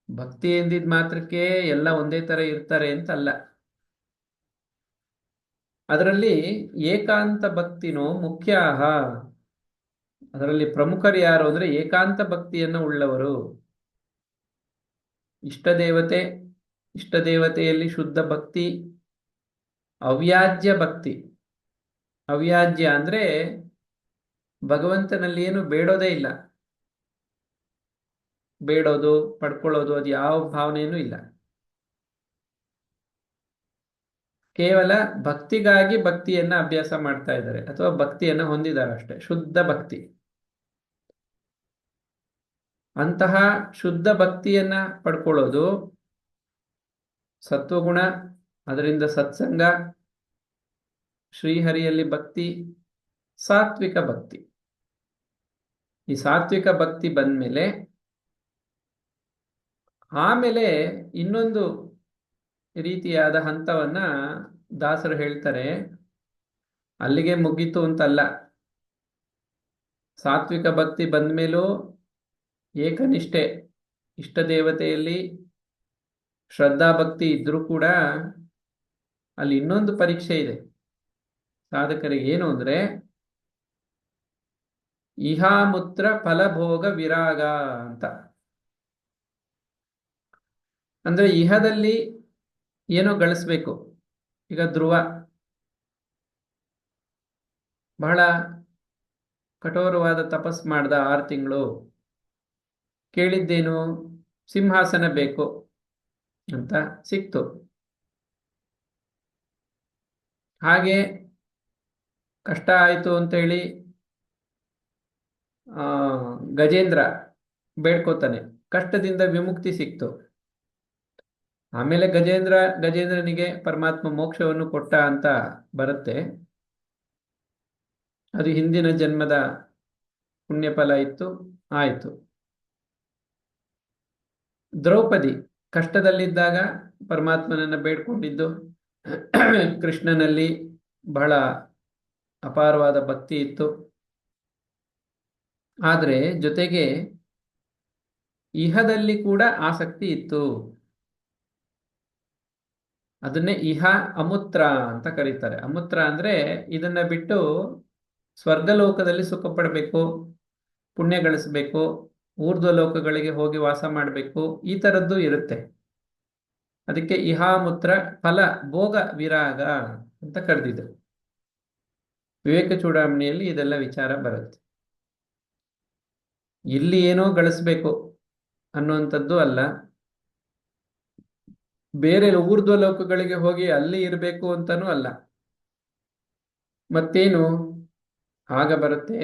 ಭಕ್ತಿ ಎಂದಿದ್ ಮಾತ್ರಕ್ಕೆ ಎಲ್ಲ ಒಂದೇ ತರ ಇರ್ತಾರೆ ಅಂತ ಅಲ್ಲ. ಅದರಲ್ಲಿ ಏಕಾಂತ ಭಕ್ತಿನೋ ಮುಖ್ಯ. ಅದರಲ್ಲಿ ಪ್ರಮುಖರು ಯಾರು ಅಂದ್ರೆ ಏಕಾಂತ ಭಕ್ತಿಯನ್ನು ಉಳ್ಳವರು. ಇಷ್ಟ ದೇವತೆಯಲ್ಲಿ ಶುದ್ಧ ಭಕ್ತಿ, ಅವ್ಯಾಜ್ಯ ಭಕ್ತಿ. ಅವ್ಯಾಜ್ಯ ಅಂದ್ರೆ ಭಗವಂತನಲ್ಲಿ ಏನು ಬೇಡೋದೇ ಇಲ್ಲ, ಬೇಡೋದು ಪಡ್ಕೊಳ್ಳೋದು ಅದು ಯಾವ ಭಾವನೆಯೂ ಇಲ್ಲ. ಕೇವಲ ಭಕ್ತಿಗಾಗಿ ಭಕ್ತಿಯನ್ನ ಅಭ್ಯಾಸ ಮಾಡ್ತಾ ಇದ್ದಾರೆ ಅಥವಾ ಭಕ್ತಿಯನ್ನ ಹೊಂದಿದ್ದಾರೆ ಅಷ್ಟೇ, ಶುದ್ಧ ಭಕ್ತಿ. ಅಂತಹ ಶುದ್ಧ ಭಕ್ತಿಯನ್ನ ಪಡ್ಕೊಳ್ಳೋದು ಸತ್ವಗುಣ, ಅದರಿಂದ ಸತ್ಸಂಗ, ಶ್ರೀಹರಿಯಲ್ಲಿ ಭಕ್ತಿ, ಸಾತ್ವಿಕ ಭಕ್ತಿ. ಈ ಸಾತ್ವಿಕ ಭಕ್ತಿ ಬಂದ್ಮೇಲೆ ಆಮೇಲೆ ಇನ್ನೊಂದು ರೀತಿಯಾದ ಹಂತವನ್ನ ದಾಸರು ಹೇಳ್ತಾರೆ. ಅಲ್ಲಿಗೆ ಮುಗೀತು ಅಂತಲ್ಲ. ಸಾತ್ವಿಕ ಭಕ್ತಿ ಬಂದ್ಮೇಲೂ ಏಕನಿಷ್ಠೆ, ಇಷ್ಟ ದೇವತೆಯಲ್ಲಿ ಶ್ರದ್ಧಾ ಭಕ್ತಿ ಇದ್ರೂ ಕೂಡ ಅಲ್ಲಿ ಇನ್ನೊಂದು ಪರೀಕ್ಷೆ ಇದೆ ಸಾಧಕರಿಗೆ. ಏನು ಅಂದ್ರೆ ಇಹಾಮುತ್ರ ಫಲಭೋಗ ವಿರಾಗ ಅಂತ. ಅಂದ್ರೆ ಇಹದಲ್ಲಿ ಏನೋ ಗಳಿಸ್ಬೇಕು. ಈಗ ಧ್ರುವ ಬಹಳ ಕಠೋರವಾದ ತಪಸ್ ಮಾಡ್ದ 6 ತಿಂಗಳು. ಕೇಳಿದ್ದೇನು, ಸಿಂಹಾಸನ ಬೇಕು ಅಂತ ಸಿಕ್ತು. ಹಾಗೆ ಕಷ್ಟ ಆಯಿತು ಅಂತೇಳಿ ಗಜೇಂದ್ರ ಬೇಡ್ಕೋತಾನೆ, ಕಷ್ಟದಿಂದ ವಿಮುಕ್ತಿ ಸಿಕ್ತು. ಆಮೇಲೆ ಗಜೇಂದ್ರನಿಗೆ ಪರಮಾತ್ಮ ಮೋಕ್ಷವನ್ನು ಕೊಟ್ಟ ಅಂತ ಬರುತ್ತೆ. ಅದು ಹಿಂದಿನ ಜನ್ಮದ ಪುಣ್ಯಫಲ ಇತ್ತು, ಆಯಿತು. ದ್ರೌಪದಿ ಕಷ್ಟದಲ್ಲಿದ್ದಾಗ ಪರಮಾತ್ಮನನ್ನ ಬೇಡ್ಕೊಂಡಿದ್ದು, ಕೃಷ್ಣನಲ್ಲಿ ಬಹಳ ಅಪಾರವಾದ ಭಕ್ತಿ ಇತ್ತು. ಆದರೆ ಜೊತೆಗೆ ಇಹದಲ್ಲಿ ಕೂಡ ಆಸಕ್ತಿ ಇತ್ತು. ಅದನ್ನೇ ಇಹ ಅಮೂತ್ರ ಅಂತ ಕರೀತಾರೆ. ಅಮೂತ್ರ ಅಂದ್ರೆ ಇದನ್ನ ಬಿಟ್ಟು ಸ್ವರ್ಗಲೋಕದಲ್ಲಿ ಸುಖ ಪಡಬೇಕು, ಪುಣ್ಯ ಗಳಿಸಬೇಕು, ಊರ್ಧ್ವ ಲೋಕಗಳಿಗೆ ಹೋಗಿ ವಾಸ ಮಾಡಬೇಕು, ಈ ತರದ್ದು ಇರುತ್ತೆ. ಅದಕ್ಕೆ ಇಹಾಮೂತ್ರ ಫಲ ಭೋಗ ವಿರಾಗ ಅಂತ ಕರೆದಿದ್ರು. ವಿವೇಕ ಚೂಡಾಮಣಿಯಲ್ಲಿ ಇದೆಲ್ಲ ವಿಚಾರ ಬರುತ್ತೆ. ಇಲ್ಲಿ ಏನೋ ಗಳಿಸ್ಬೇಕು ಅನ್ನುವಂಥದ್ದು ಅಲ್ಲ, ಬೇರೆ ಊರ್ಧ್ವ ಲೋಕಗಳಿಗೆ ಹೋಗಿ ಅಲ್ಲಿ ಇರಬೇಕು ಅಂತಾನೂ ಅಲ್ಲ. ಮತ್ತೇನು ಆಗ ಬರುತ್ತೆ,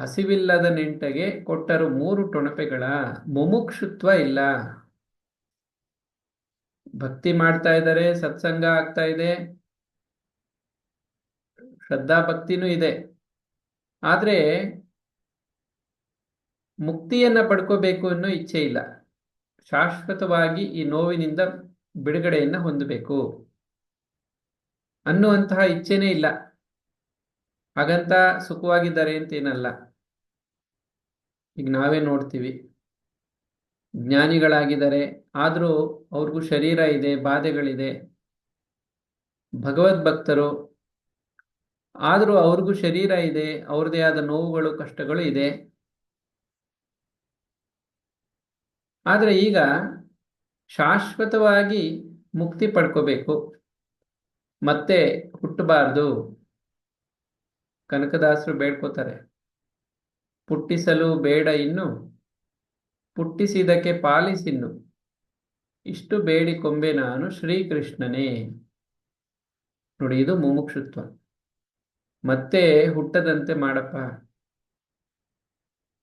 ಹಸಿವಿಲ್ಲದ ನೆಂಟಗೆ ಕೊಟ್ಟರು 3 ಟೊಣಪೆಗಳ. ಮುಮುಕ್ಷುತ್ವ ಇಲ್ಲ. ಭಕ್ತಿ ಮಾಡ್ತಾ ಇದ್ದಾರೆ, ಸತ್ಸಂಗ ಆಗ್ತಾ ಇದೆ, ಶ್ರದ್ಧಾ ಭಕ್ತಿನೂ ಇದೆ. ಆದ್ರೆ ಮುಕ್ತಿಯನ್ನ ಪಡ್ಕೋಬೇಕು ಅನ್ನೋ ಇಚ್ಛೆ ಇಲ್ಲ. ಶಾಶ್ವತವಾಗಿ ಈ ನೋವಿನಿಂದ ಬಿಡುಗಡೆಯನ್ನ ಹೊಂದಬೇಕು ಅನ್ನುವಂತಹ ಇಚ್ಛೆನೇ ಇಲ್ಲ. ಹಾಗಂತ ಸುಖವಾಗಿದ್ದಾರೆ ಅಂತೇನಲ್ಲ. ಈಗ ನಾವೇ ನೋಡ್ತೀವಿ, ಜ್ಞಾನಿಗಳಾಗಿದ್ದಾರೆ, ಆದರೂ ಅವ್ರಿಗೂ ಶರೀರ ಇದೆ, ಬಾಧೆಗಳಿದೆ. ಭಗವದ್ ಭಕ್ತರು, ಆದರೂ ಅವ್ರಿಗೂ ಶರೀರ ಇದೆ, ಅವ್ರದೇ ಆದ ನೋವುಗಳು, ಕಷ್ಟಗಳು ಇದೆ. ಆದರೆ ಈಗ ಶಾಶ್ವತವಾಗಿ ಮುಕ್ತಿ ಪಡ್ಕೋಬೇಕು, ಮತ್ತೆ ಹುಟ್ಟಬಾರ್ದು. ಕನಕದಾಸರು ಬೇಡ್ಕೋತಾರೆ, ಪುಟ್ಟಿಸಲು ಬೇಡ ಇನ್ನು, ಪುಟ್ಟಿಸಿದಕ್ಕೆ ಪಾಲಿಸಿನ್ನು, ಇಷ್ಟು ಬೇಡಿಕೊಂಬೆ ನಾನು ಶ್ರೀಕೃಷ್ಣನೇ. ನೋಡಿ, ಇದು ಮುಮುಕ್ಷುತ್ವ. ಮತ್ತೆ ಹುಟ್ಟದಂತೆ ಮಾಡಪ್ಪ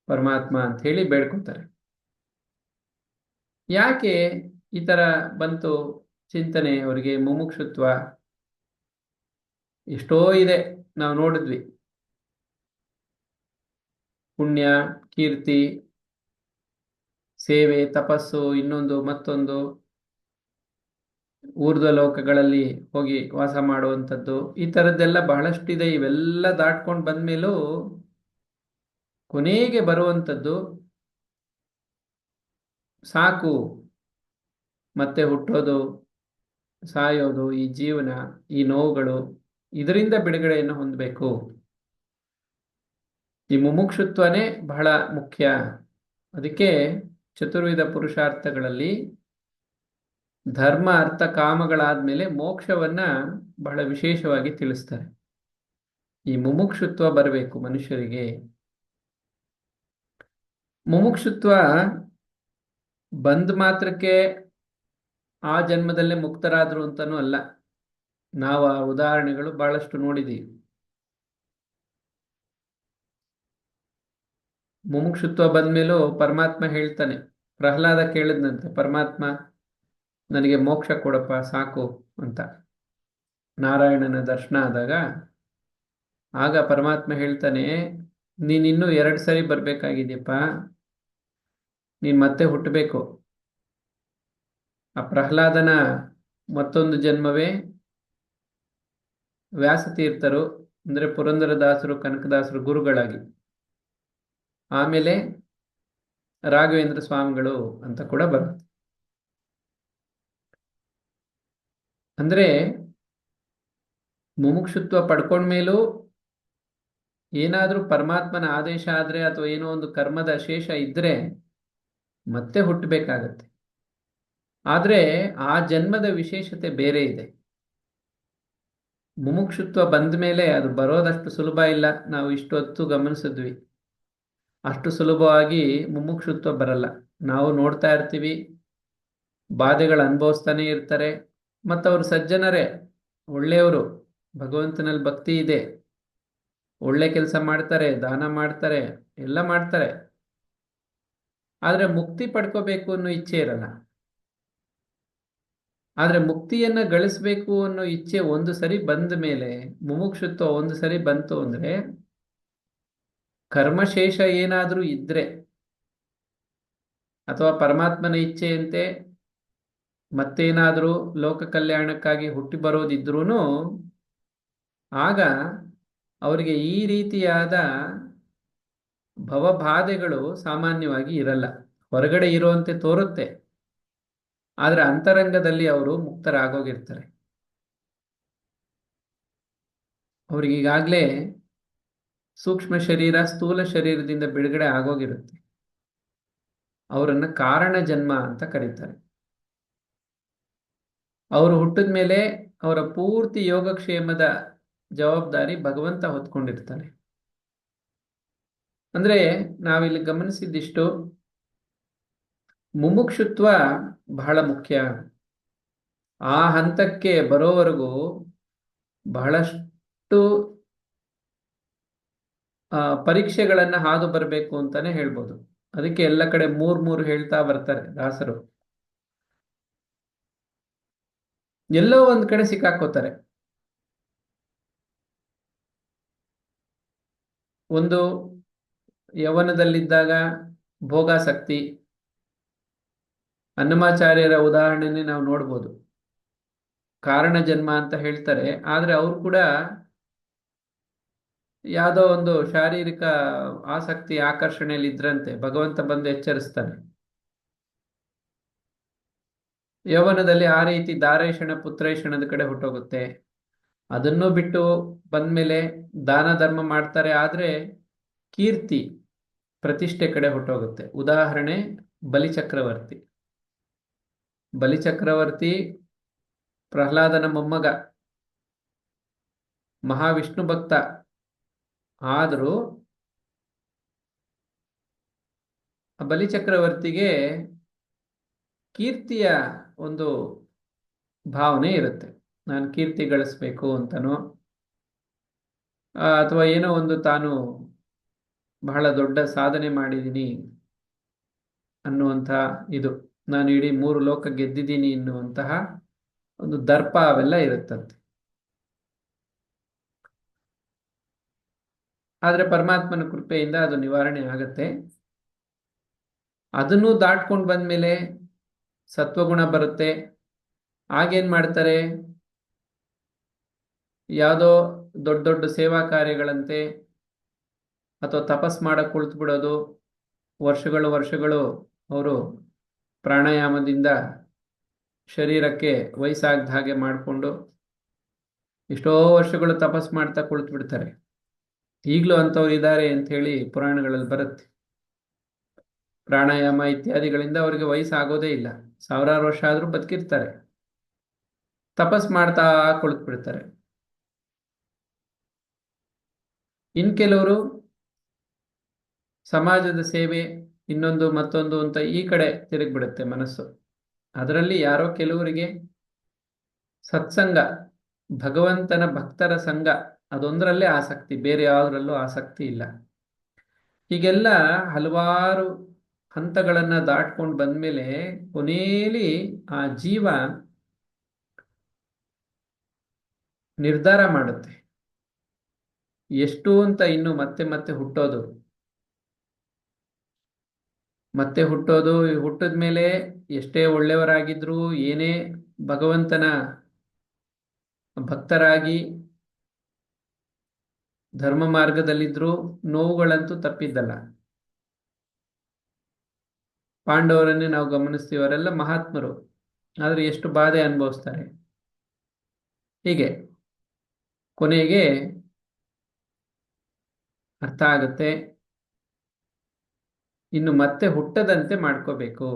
ಪರಮಾತ್ಮ ಅಂತ ಹೇಳಿ ಬೇಡ್ಕೊತಾರೆ. ಯಾಕೆ ಈ ತರ ಬಂತು ಚಿಂತನೆ ಅವರಿಗೆ? ಮುಮುಕ್ಷುತ್ವ ಎಷ್ಟೋ ಇದೆ, ನಾವು ನೋಡಿದ್ವಿ. ಪುಣ್ಯ, ಕೀರ್ತಿ, ಸೇವೆ, ತಪಸ್ಸು, ಇನ್ನೊಂದು ಮತ್ತೊಂದು, ಊರ್ಧ್ವ ಲೋಕಗಳಲ್ಲಿ ಹೋಗಿ ವಾಸ ಮಾಡುವಂಥದ್ದು, ಈ ಥರದ್ದೆಲ್ಲ ಬಹಳಷ್ಟಿದೆ. ಇವೆಲ್ಲ ದಾಟ್ಕೊಂಡು ಬಂದ್ಮೇಲೂ ಕೊನೆಗೆ ಬರುವಂಥದ್ದು ಸಾಕು, ಮತ್ತೆ ಹುಟ್ಟೋದು, ಸಾಯೋದು, ಈ ಜೀವನ, ಈ ನೋವುಗಳು, ಇದರಿಂದ ಬಿಡುಗಡೆಯನ್ನು ಹೊಂದಬೇಕು. ಈ ಮುಮುಕ್ಷುತ್ವನೇ ಬಹಳ ಮುಖ್ಯ. ಅದಕ್ಕೆ ಚತುರ್ವಿಧ ಪುರುಷಾರ್ಥಗಳಲ್ಲಿ ಧರ್ಮ, ಅರ್ಥ, ಕಾಮಗಳಾದ್ಮೇಲೆ ಮೋಕ್ಷವನ್ನ ಬಹಳ ವಿಶೇಷವಾಗಿ ತಿಳಿಸ್ತಾರೆ. ಈ ಮುಮುಕ್ಷುತ್ವ ಬರಬೇಕು ಮನುಷ್ಯರಿಗೆ. ಮುಮುಕ್ಷುತ್ವ ಬಂದ ಮಾತ್ರಕ್ಕೆ ಆ ಜನ್ಮದಲ್ಲೇ ಮುಕ್ತರಾದ್ರು ಅಂತಾನೂ ಅಲ್ಲ. ನಾವು ಆ ಉದಾಹರಣೆಗಳು ಬಹಳಷ್ಟು ನೋಡಿದೀವಿ. ಮುಮುಕ್ಷುತ್ವ ಬಂದ್ಮೇಲೂ ಪರಮಾತ್ಮ ಹೇಳ್ತಾನೆ, ಪ್ರಹ್ಲಾದ ಕೇಳಿದ್ನಂತೆ, ಪರಮಾತ್ಮ ನನಗೆ ಮೋಕ್ಷ ಕೊಡಪ್ಪ ಸಾಕು ಅಂತ. ನಾರಾಯಣನ ದರ್ಶನ ಆದಾಗ ಆಗ ಪರಮಾತ್ಮ ಹೇಳ್ತಾನೆ, ನೀನಿನ್ನೂ 2 ಸರಿ ಬರ್ಬೇಕಾಗಿದೆಯಪ್ಪ, ನೀನ್ ಮತ್ತೆ ಹುಟ್ಟಬೇಕು. ಆ ಪ್ರಹ್ಲಾದನ ಮತ್ತೊಂದು ಜನ್ಮವೇ ವ್ಯಾಸತೀರ್ಥರು, ಅಂದ್ರೆ ಪುರಂದರದಾಸರು, ಕನಕದಾಸರು ಗುರುಗಳಾಗಿ, ಆಮೇಲೆ ರಾಘವೇಂದ್ರ ಸ್ವಾಮಿಗಳು ಅಂತ ಕೂಡ ಬರುತ್ತೆ. ಅಂದ್ರೆ ಮುಮುಕ್ಷುತ್ವ ಪಡ್ಕೊಂಡ್ಮೇಲೂ ಏನಾದ್ರೂ ಪರಮಾತ್ಮನ ಆದೇಶ ಆದ್ರೆ ಅಥವಾ ಏನೋ ಒಂದು ಕರ್ಮದ ಶೇಷ ಇದ್ರೆ ಮತ್ತೆ ಹುಟ್ಟಬೇಕಾಗತ್ತೆ. ಆದ್ರೆ ಆ ಜನ್ಮದ ವಿಶೇಷತೆ ಬೇರೆ ಇದೆ. ಮುಮುಕ್ಷುತ್ವ ಬಂದ ಮೇಲೆ ಅದು ಬರೋದಷ್ಟು ಸುಲಭ ಇಲ್ಲ. ನಾವು ಇಷ್ಟೊತ್ತು ಗಮನಿಸಿದ್ವಿ, ಅಷ್ಟು ಸುಲಭವಾಗಿ ಮುಮುಕ್ಷುತ್ವ ಬರಲ್ಲ. ನಾವು ನೋಡ್ತಾ ಇರ್ತೀವಿ, ಬಾಧೆಗಳು ಅನುಭವಿಸ್ತಾನೆ ಇರ್ತಾರೆ. ಮತ್ತವರು ಸಜ್ಜನರೇ, ಒಳ್ಳೆಯವರು, ಭಗವಂತನಲ್ಲಿ ಭಕ್ತಿ ಇದೆ, ಒಳ್ಳೆ ಕೆಲಸ ಮಾಡ್ತಾರೆ, ದಾನ ಮಾಡ್ತಾರೆ, ಎಲ್ಲ ಮಾಡ್ತಾರೆ. ಆದ್ರೆ ಮುಕ್ತಿ ಪಡ್ಕೋಬೇಕು ಅನ್ನೋ ಇಚ್ಛೆ ಇರಲ್ಲ. ಆದ್ರೆ ಮುಕ್ತಿಯನ್ನ ಗಳಿಸ್ಬೇಕು ಅನ್ನೋ ಇಚ್ಛೆ ಒಂದು ಸರಿ ಬಂದ ಮೇಲೆ, ಮುಮುಕ್ಷುತ್ವ ಒಂದು ಸರಿ ಬಂತು ಅಂದ್ರೆ, ಕರ್ಮಶೇಷ ಏನಾದ್ರೂ ಇದ್ರೆ ಅಥವಾ ಪರಮಾತ್ಮನ ಇಚ್ಛೆಯಂತೆ ಮತ್ತೇನಾದ್ರೂ ಲೋಕ ಕಲ್ಯಾಣಕ್ಕಾಗಿ ಹುಟ್ಟಿ ಬರೋದಿದ್ರೂ ಆಗ ಅವರಿಗೆ ಈ ರೀತಿಯಾದ ಭವಬಾಧೆಗಳು ಸಾಮಾನ್ಯವಾಗಿ ಇರಲ್ಲ. ಹೊರಗಡೆ ಇರುವಂತೆ ತೋರುತ್ತೆ, ಆದ್ರೆ ಅಂತರಂಗದಲ್ಲಿ ಅವರು ಮುಕ್ತರಾಗೋಗಿರ್ತಾರೆ. ಅವ್ರಿಗೆ ಈಗಾಗಲೇ ಸೂಕ್ಷ್ಮ ಶರೀರ, ಸ್ಥೂಲ ಶರೀರದಿಂದ ಬಿಡುಗಡೆ ಆಗೋಗಿರುತ್ತೆ. ಅವರನ್ನ ಕಾರಣ ಜನ್ಮ ಅಂತ ಕರೀತಾರೆ. ಅವರು ಹುಟ್ಟಿದ ಮೇಲೆ ಅವರ ಪೂರ್ತಿ ಯೋಗಕ್ಷೇಮದ ಜವಾಬ್ದಾರಿ ಭಗವಂತ ಹೊತ್ಕೊಂಡಿರ್ತಾನೆ. ಅಂದ್ರೆ ನಾವಿಲ್ಲಿ ಗಮನಿಸಿದ್ದಿಷ್ಟು, ಮುಮುಕ್ಷುತ್ವ ಬಹಳ ಮುಖ್ಯ. ಆ ಹಂತಕ್ಕೆ ಬರೋವರೆಗೂ ಬಹಳಷ್ಟು ಪರೀಕ್ಷೆಗಳನ್ನ ಹಾದು ಬರಬೇಕು ಅಂತಾನೆ ಹೇಳ್ಬೋದು. ಅದಕ್ಕೆ ಎಲ್ಲ ಕಡೆ ಮೂರ್ ಮೂರು ಹೇಳ್ತಾ ಬರ್ತಾರೆ ದಾಸರು. ಎಲ್ಲೋ ಒಂದ್ ಕಡೆ ಸಿಕ್ಕಾಕೋತಾರೆ. ಒಂದು ಯೌವನದಲ್ಲಿದ್ದಾಗ ಭೋಗಾಸಕ್ತಿ. ಅನ್ನಮಾಚಾರ್ಯರ ಉದಾಹರಣೆನೇ ನಾವು ನೋಡ್ಬೋದು. ಕಾರಣ ಜನ್ಮ ಅಂತ ಹೇಳ್ತಾರೆ, ಆದ್ರೆ ಅವ್ರು ಕೂಡ ಯಾವುದೋ ಒಂದು ಶಾರೀರಿಕ ಆಸಕ್ತಿ ಆಕರ್ಷಣೆಯಲ್ಲಿ ಇದ್ರಂತೆ. ಭಗವಂತ ಬಂದು ಎಚ್ಚರಿಸ್ತಾನೆ. ಯೌವನದಲ್ಲಿ ಆ ರೀತಿ ದಾರೇಷಣ ಪುತ್ರೇಷಣದ ಕಡೆ ಹೊಟ್ಟೋಗುತ್ತೆ. ಅದನ್ನು ಬಿಟ್ಟು ಬಂದ್ಮೇಲೆ ದಾನ ಧರ್ಮ ಮಾಡ್ತಾರೆ, ಆದ್ರೆ ಕೀರ್ತಿ ಪ್ರತಿಷ್ಠೆ ಕಡೆ ಹೊಟ್ಟೋಗುತ್ತೆ. ಉದಾಹರಣೆ ಬಲಿಚಕ್ರವರ್ತಿ. ಬಲಿಚಕ್ರವರ್ತಿ ಪ್ರಹ್ಲಾದನ ಮೊಮ್ಮಗ, ಮಹಾವಿಷ್ಣು ಭಕ್ತ. ಆದರೂ ಬಲಿಚಕ್ರವರ್ತಿಗೆ ಕೀರ್ತಿಯ ಒಂದು ಭಾವನೆ ಇರುತ್ತೆ. ನಾನು ಕೀರ್ತಿ ಗಳಿಸ್ಬೇಕು ಅಂತನೋ, ಅಥವಾ ಏನೋ ಒಂದು ತಾನು ಬಹಳ ದೊಡ್ಡ ಸಾಧನೆ ಮಾಡಿದ್ದೀನಿ ಅನ್ನುವಂತಹ ಇದು, ನಾನು ಇಡೀ 3 ಲೋಕ ಗೆದ್ದಿದ್ದೀನಿ ಎನ್ನುವಂತಹ ಒಂದು ದರ್ಪ ಅವೆಲ್ಲ ಇರುತ್ತಂತೆ. ಆದ್ರೆ ಪರಮಾತ್ಮನ ಕೃಪೆಯಿಂದ ಅದು ನಿವಾರಣೆ ಆಗತ್ತೆ. ಅದನ್ನು ದಾಟ್ಕೊಂಡು ಬಂದ್ಮೇಲೆ ಸತ್ವಗುಣ ಬರುತ್ತೆ. ಆಗೇನ್ ಮಾಡ್ತಾರೆ, ಯಾವುದೋ ದೊಡ್ಡ ದೊಡ್ಡ ಸೇವಾ ಕಾರ್ಯಗಳಂತೆ ಅಥವಾ ತಪಸ್ ಮಾಡಕ್ ಕುಳಿತು ಬಿಡೋದು. ವರ್ಷಗಳು ಅವರು ಪ್ರಾಣಾಯಾಮದಿಂದ ಶರೀರಕ್ಕೆ ವಯಸ್ಸಾಗದ ಹಾಗೆ ಮಾಡಿಕೊಂಡು ಎಷ್ಟೋ ವರ್ಷಗಳು ತಪಸ್ ಮಾಡ್ತಾ ಕುಳಿತು ಬಿಡ್ತಾರೆ. ಈಗಲೂ ಅಂಥವ್ರು ಇದ್ದಾರೆ ಅಂತ ಹೇಳಿ ಪುರಾಣಗಳಲ್ಲಿ ಬರುತ್ತೆ. ಪ್ರಾಣಾಯಾಮ ಇತ್ಯಾದಿಗಳಿಂದ ಅವರಿಗೆ ವಯಸ್ಸಾಗೋದೇ ಇಲ್ಲ. 1000 ವರ್ಷ ಆದ್ರೂ ಬದುಕಿರ್ತಾರೆ. ತಪಸ್ ಮಾಡ್ತಾ ಕುಳಿತು ಬಿಡ್ತಾರೆ. ಇನ್ ಕೆಲವರು ಸಮಾಜದ ಸೇವೆ, ಇನ್ನೊಂದು ಮತ್ತೊಂದು ಅಂತ ಈ ಕಡೆ ತಿರುಗಿಬಿಡುತ್ತೆ ಮನಸ್ಸು. ಅದರಲ್ಲಿ ಯಾರೋ ಕೆಲವರಿಗೆ ಸತ್ಸಂಗ, ಭಗವಂತನ ಭಕ್ತರ ಸಂಘ, ಅದೊಂದರಲ್ಲೇ ಆಸಕ್ತಿ, ಬೇರೆ ಯಾವುದರಲ್ಲೂ ಆಸಕ್ತಿ ಇಲ್ಲ. ಹೀಗೆಲ್ಲ ಹಲವಾರು ಹಂತಗಳನ್ನ ದಾಟ್ಕೊಂಡು ಬಂದ್ಮೇಲೆ ಕೊನೆಯಲ್ಲಿ ಆ ಜೀವ ನಿರ್ಧಾರ ಮಾಡುತ್ತೆ ಎಷ್ಟು ಅಂತ. ಇನ್ನು ಮತ್ತೆ ಮತ್ತೆ ಹುಟ್ಟೋದು, ಮತ್ತೆ ಹುಟ್ಟೋದು. ಹುಟ್ಟಿದ ಮೇಲೆ ಎಷ್ಟೇ ಒಳ್ಳೆಯವರಾಗಿದ್ರು, ಏನೇ ಭಗವಂತನ ಭಕ್ತರಾಗಿ ಧರ್ಮ ಮಾರ್ಗದಲ್ಲಿದ್ರು ನೋವುಗಳಂತೂ ತಪ್ಪಿದ್ದಲ್ಲ. ಪಾಂಡವರನ್ನೇ ನಾವು ಗಮನಿಸ್ತೀವಿ, ಅವರೆಲ್ಲ ಮಹಾತ್ಮರು, ಆದ್ರೆ ಎಷ್ಟು ಬಾಧೆ ಅನುಭವಿಸ್ತಾರೆ. ಹೀಗೆ ಕೊನೆಗೆ ಅರ್ಥ ಆಗುತ್ತೆ, ಇನ್ನು ಮತ್ತೆ ಹುಟ್ಟದಂತೆ ಮಾಡ್ಕೋಬೇಕು.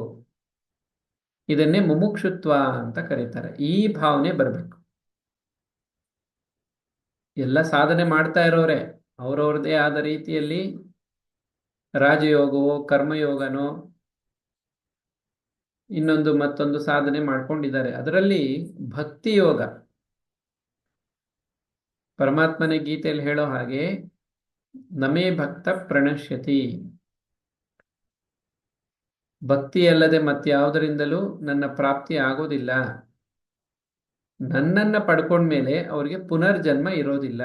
ಇದನ್ನೇ ಮುಮುಕ್ಷುತ್ವ ಅಂತ ಕರೀತಾರೆ. ಈ ಭಾವನೆ ಬರಬೇಕು. ಎಲ್ಲ ಸಾಧನೆ ಮಾಡ್ತಾ ಇರೋರೆ ಅವ್ರವ್ರದೇ ಆದ ರೀತಿಯಲ್ಲಿ ರಾಜಯೋಗವೋ ಕರ್ಮಯೋಗನೋ ಇನ್ನೊಂದು ಮತ್ತೊಂದು ಸಾಧನೆ ಮಾಡ್ಕೊಂಡಿದ್ದಾರೆ. ಅದರಲ್ಲಿ ಭಕ್ತಿ ಯೋಗ, ಪರಮಾತ್ಮನೇ ಗೀತೆಯಲ್ಲಿ ಹೇಳೋ ಹಾಗೆ ನಮೇ ಭಕ್ತ ಪ್ರಣಶ್ಯತಿ, ಭಕ್ತಿಯಲ್ಲದೆ ಮತ್ಯಾವುದರಿಂದಲೂ ನನ್ನ ಪ್ರಾಪ್ತಿ ಆಗೋದಿಲ್ಲ. ನನ್ನನ್ನ ಪಡ್ಕೊಂಡ್ಮೇಲೆ ಅವ್ರಿಗೆ ಪುನರ್ಜನ್ಮ ಇರೋದಿಲ್ಲ.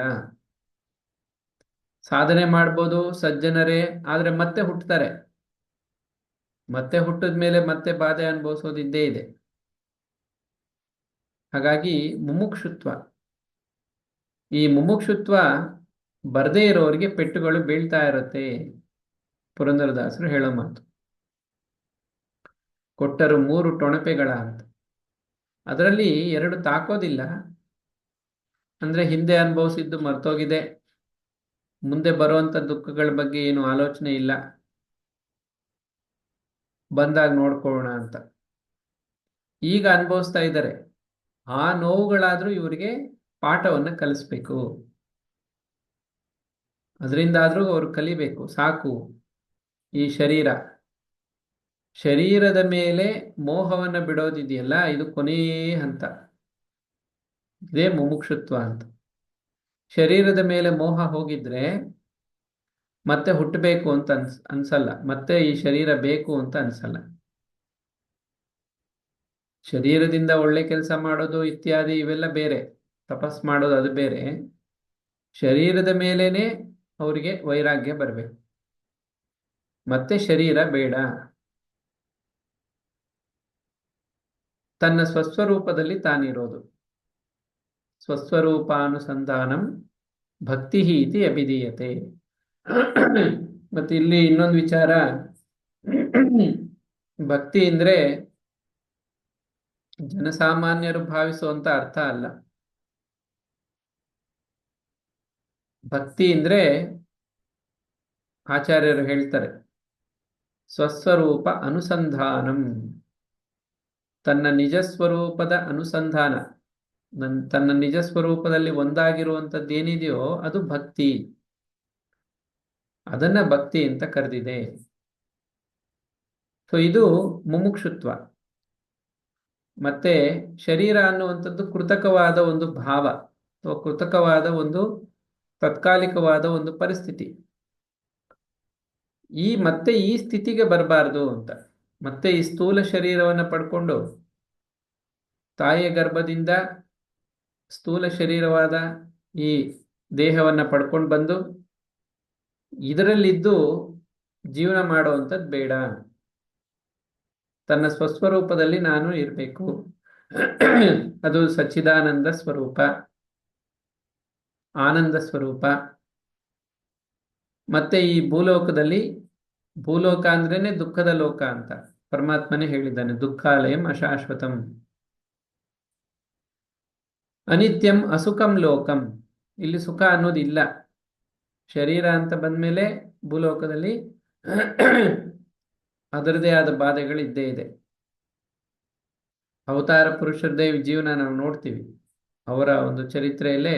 ಸಾಧನೆ ಮಾಡ್ಬೋದು ಸಜ್ಜನರೇ, ಆದ್ರೆ ಮತ್ತೆ ಹುಟ್ಟುತ್ತಾರೆ. ಮತ್ತೆ ಹುಟ್ಟಿದ ಮೇಲೆ ಮತ್ತೆ ಬಾಧೆ ಅನುಭವಿಸೋದಿದ್ದೇ ಇದೆ. ಹಾಗಾಗಿ ಮುಮುಕ್ಷುತ್ವ, ಈ ಮುಮುಕ್ಷುತ್ವ ಬರದೇ ಇರೋರಿಗೆ ಪೆಟ್ಟುಗಳು ಬೀಳ್ತಾ ಇರುತ್ತೆ. ಪುರಂದರದಾಸರು ಹೇಳೋ ಮಾತು, ಕೊಟ್ಟರು 3 ಟೊಣಪೆಗಳ ಅಂತ. ಅದರಲ್ಲಿ 2 ತಾಕೋದಿಲ್ಲ. ಅಂದ್ರೆ ಹಿಂದೆ ಅನುಭವಿಸಿದ್ದು ಮರ್ತೋಗಿದೆ, ಮುಂದೆ ಬರುವಂತ ದುಃಖಗಳ ಬಗ್ಗೆ ಏನು ಆಲೋಚನೆ ಇಲ್ಲ, ಬಂದಾಗ ನೋಡ್ಕೊಳ್ಳೋಣ ಅಂತ ಈಗ ಅನುಭವಿಸ್ತಾ ಇದ್ದಾರೆ. ಆ ನೋವುಗಳಾದ್ರೂ ಇವರಿಗೆ ಪಾಠವನ್ನ ಕಲಿಸ್ಬೇಕು. ಅದರಿಂದಾದ್ರೂ ಅವರು ಕಲಿಬೇಕು. ಸಾಕು, ಈ ಶರೀರದ ಮೇಲೆ ಮೋಹವನ್ನ ಬಿಡೋದಿದೆಯಲ್ಲ, ಇದು ಕೊನೆಯ ಹಂತ. ಇದೇ ಮುಮುಕ್ಷುತ್ವ ಅಂತ. ಶರೀರದ ಮೇಲೆ ಮೋಹ ಹೋಗಿದ್ರೆ ಮತ್ತೆ ಹುಟ್ಟಬೇಕು ಅಂತ ಅನ್ಸಲ್ಲ, ಮತ್ತೆ ಈ ಶರೀರ ಬೇಕು ಅಂತ ಅನ್ಸಲ್ಲ. ಶರೀರದಿಂದ ಒಳ್ಳೆ ಕೆಲಸ ಮಾಡೋದು ಇತ್ಯಾದಿ ಇವೆಲ್ಲ ಬೇರೆ, ತಪಸ್ ಮಾಡೋದು ಅದು ಬೇರೆ. ಶರೀರದ ಮೇಲೇನೆ ಅವರಿಗೆ ವೈರಾಗ್ಯ ಬರಬೇಕು, ಮತ್ತೆ ಶರೀರ ಬೇಡ. ತನ್ನ ಸ್ವಸ್ವರೂಪದಲ್ಲಿ ತಾನಿರೋದು, ಸ್ವಸ್ವರೂಪಾನುಸಂಧಾನಂ ಭಕ್ತಿ ಇತಿ ಅಭಿಧೀಯತೆ. ಮತ್ತೆ ಇಲ್ಲಿ ಇನ್ನೊಂದು ವಿಚಾರ, ಭಕ್ತಿ ಅಂದ್ರೆ ಜನಸಾಮಾನ್ಯರು ಭಾವಿಸುವಂತ ಅರ್ಥ ಅಲ್ಲ. ಭಕ್ತಿ ಅಂದ್ರೆ ಆಚಾರ್ಯರು ಹೇಳ್ತಾರೆ ಸ್ವಸ್ವರೂಪ ಅನುಸಂಧಾನಂ, ತನ್ನ ನಿಜ ಸ್ವರೂಪದ ಅನುಸಂಧಾನ, ತನ್ನ ನಿಜ ಸ್ವರೂಪದಲ್ಲಿ ಒಂದಾಗಿರುವಂಥದ್ದು ಏನಿದೆಯೋ ಅದು ಭಕ್ತಿ. ಅದನ್ನ ಭಕ್ತಿ ಅಂತ ಕರೆದಿದೆ. ಸೊ ಇದು ಮುಮುಕ್ಷುತ್ವ. ಮತ್ತೆ ಶರೀರ ಅನ್ನುವಂಥದ್ದು ಕೃತಕವಾದ ಒಂದು ಭಾವ ಅಥವಾ ಕೃತಕವಾದ ಒಂದು ತಾತ್ಕಾಲಿಕವಾದ ಒಂದು ಪರಿಸ್ಥಿತಿ. ಮತ್ತೆ ಈ ಸ್ಥಿತಿಗೆ ಬರಬಾರ್ದು ಅಂತ, ಮತ್ತೆ ಈ ಸ್ಥೂಲ ಶರೀರವನ್ನು ಪಡ್ಕೊಂಡು ತಾಯಿಯ ಗರ್ಭದಿಂದ ಸ್ಥೂಲ ಶರೀರವಾದ ಈ ದೇಹವನ್ನು ಪಡ್ಕೊಂಡು ಬಂದು ಇದರಲ್ಲಿದ್ದು ಜೀವನ ಮಾಡುವಂಥದ್ದು ಬೇಡ. ತನ್ನ ಸ್ವಸ್ವರೂಪದಲ್ಲಿ ನಾನು ಇರಬೇಕು, ಅದು ಸಚ್ಚಿದಾನಂದ ಸ್ವರೂಪ, ಆನಂದ ಸ್ವರೂಪ. ಮತ್ತೆ ಈ ಭೂಲೋಕದಲ್ಲಿ, ಭೂಲೋಕ ಅಂದ್ರೇನೆ ದುಃಖದ ಲೋಕ ಅಂತ ಪರಮಾತ್ಮನೇ ಹೇಳಿದ್ದಾನೆ, ದುಃಖಾಲಯಂ ಅಶಾಶ್ವತಂ ಅನಿತ್ಯಂ ಅಸುಖಂ ಲೋಕಂ. ಇಲ್ಲಿ ಸುಖ ಅನ್ನೋದಿಲ್ಲ. ಶರೀರ ಅಂತ ಬಂದ್ಮೇಲೆ ಭೂಲೋಕದಲ್ಲಿ ಅದರದೇ ಆದ ಬಾಧೆಗಳಿದ್ದೇ ಇದೆ. ಅವತಾರ ಪುರುಷರದೇ ಜೀವನ ನಾವು ನೋಡ್ತೀವಿ, ಅವರ ಒಂದು ಚರಿತ್ರೆಯಲ್ಲೇ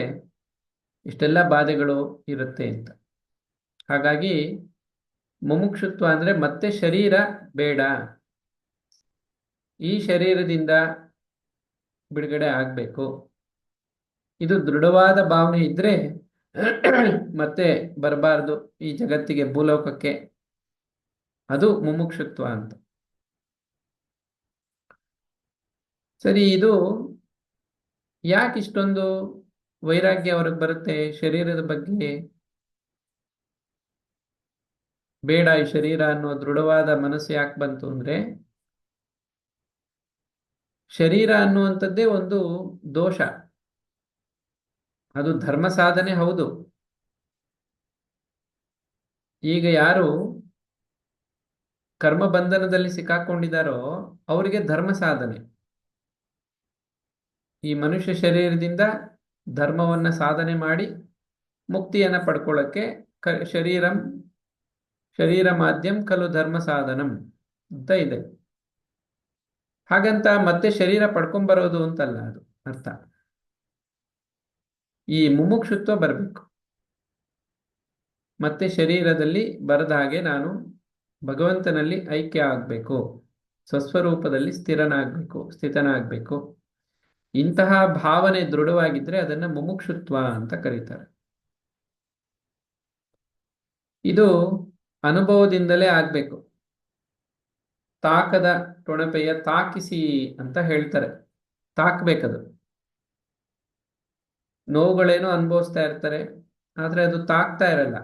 ಇಷ್ಟೆಲ್ಲ ಬಾಧೆಗಳು ಇರುತ್ತೆ ಅಂತ. ಹಾಗಾಗಿ ಮುಮುಕ್ಷುತ್ವ ಅಂದ್ರೆ ಮತ್ತೆ ಶರೀರ ಬೇಡ, ಈ ಶರೀರದಿಂದ ಬಿಡುಗಡೆ ಆಗಬೇಕು. ಇದು ದೃಢವಾದ ಭಾವನೆ ಇದ್ರೆ ಮತ್ತೆ ಬರಬಾರ್ದು ಈ ಜಗತ್ತಿಗೆ, ಭೂಲೋಕಕ್ಕೆ. ಅದು ಮುಮುಕ್ಷುತ್ವ ಅಂತ. ಸರಿ, ಇದು ಯಾಕೆ ಇಷ್ಟೊಂದು ವೈರಾಗ್ಯ ಅವ್ರಿಗೆ ಬರುತ್ತೆ ಶರೀರದ ಬಗ್ಗೆ? ಬೇಡ ಈ ಶರೀರ ಅನ್ನೋ ದೃಢವಾದ ಮನಸ್ಸು ಯಾಕೆ ಬಂತು ಅಂದ್ರೆ, ಶರೀರ ಅನ್ನುವಂಥದ್ದೇ ಒಂದು ದೋಷ. ಅದು ಧರ್ಮ ಸಾಧನೆ ಹೌದು. ಈಗ ಯಾರು ಕರ್ಮ ಬಂಧನದಲ್ಲಿ ಸಿಕ್ಕಾಕೊಂಡಿದ್ದಾರೋ ಅವರಿಗೆ ಧರ್ಮ ಸಾಧನೆ. ಈ ಮನುಷ್ಯ ಶರೀರದಿಂದ ಧರ್ಮವನ್ನ ಸಾಧನೆ ಮಾಡಿ ಮುಕ್ತಿಯನ್ನ ಪಡ್ಕೊಳ್ಳಕ್ಕೆ ಶರೀರ ಮಾಧ್ಯಮ ಖಲು ಧರ್ಮ ಸಾಧನಂ ಅಂತ ಇದೆ. ಹಾಗಂತ ಮತ್ತೆ ಶರೀರ ಪಡ್ಕೊಂಬರೋದು ಅಂತಲ್ಲ ಅದು ಅರ್ಥ. ಈ ಮುಮುಕ್ಷುತ್ವ ಬರಬೇಕು. ಮತ್ತೆ ಶರೀರದಲ್ಲಿ ಬರದ ಹಾಗೆ ನಾನು ಭಗವಂತನಲ್ಲಿ ಐಕ್ಯ ಆಗಬೇಕು, ಸ್ವಸ್ವರೂಪದಲ್ಲಿ ಸ್ಥಿತನಾಗಬೇಕು. ಇಂತಹ ಭಾವನೆ ದೃಢವಾಗಿದ್ರೆ ಅದನ್ನ ಮುಮುಕ್ಷುತ್ವ ಅಂತ ಕರೀತಾರೆ. ಇದು ಅನುಭವದಿಂದಲೇ ಆಗ್ಬೇಕು. ತಾಕದ ಟೊಣಪೆಯ ತಾಕಿಸಿ ಅಂತ ಹೇಳ್ತಾರೆ, ತಾಕ್ಬೇಕದು. ನೋವುಗಳೇನೋ ಅನುಭವಿಸ್ತಾ ಇರ್ತಾರೆ, ಆದ್ರೆ ಅದು ತಾಕ್ತಾ ಇರಲ್ಲ.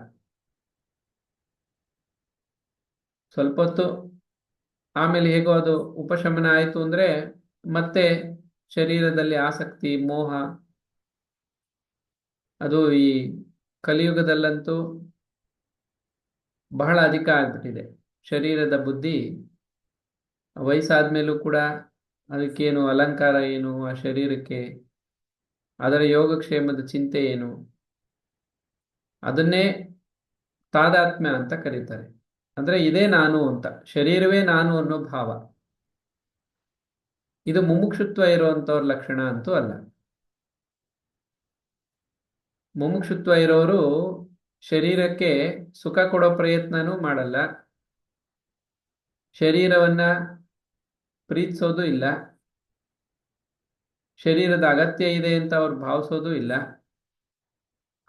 ಸ್ವಲ್ಪ ಹೊತ್ತು ಆಮೇಲೆ ಹೇಗೋ ಅದು ಉಪಶಮನ ಆಯಿತು ಅಂದ್ರೆ ಮತ್ತೆ ಶರೀರದಲ್ಲಿ ಆಸಕ್ತಿ, ಮೋಹ, ಅದು ಈ ಕಲಿಯುಗದಲ್ಲಂತೂ ಬಹಳ ಅಧಿಕ ಆಗ್ಬಿಟ್ಟಿದೆ. ಶರೀರದ ಬುದ್ಧಿ ವಯಸ್ಸಾದ್ಮೇಲೂ ಕೂಡ ಅದಕ್ಕೇನು ಅಲಂಕಾರ ಏನು, ಆ ಶರೀರಕ್ಕೆ ಅದರ ಯೋಗಕ್ಷೇಮದ ಚಿಂತೆ ಏನು, ಅದನ್ನೇ ತಾದಾತ್ಮ್ಯ ಅಂತ ಕರೀತಾರೆ. ಅಂದ್ರೆ ಇದೇ ನಾನು ಅಂತ, ಶರೀರವೇ ನಾನು ಅನ್ನೋ ಭಾವ. ಇದು ಮುಮುಕ್ಷುತ್ವ ಇರುವಂತವ್ರ ಲಕ್ಷಣ ಅಂತೂ ಅಲ್ಲ. ಮುಮುಕ್ಷುತ್ವ ಇರೋರು ಶರೀರಕ್ಕೆ ಸುಖ ಕೊಡೋ ಪ್ರಯತ್ನನೂ ಮಾಡಲ್ಲ, ಶರೀರವನ್ನ ಪ್ರೀತಿಸೋದು ಇಲ್ಲ, ಶರೀರದ ಅಗತ್ಯ ಇದೆ ಅಂತ ಅವ್ರು ಭಾವಿಸೋದು ಇಲ್ಲ.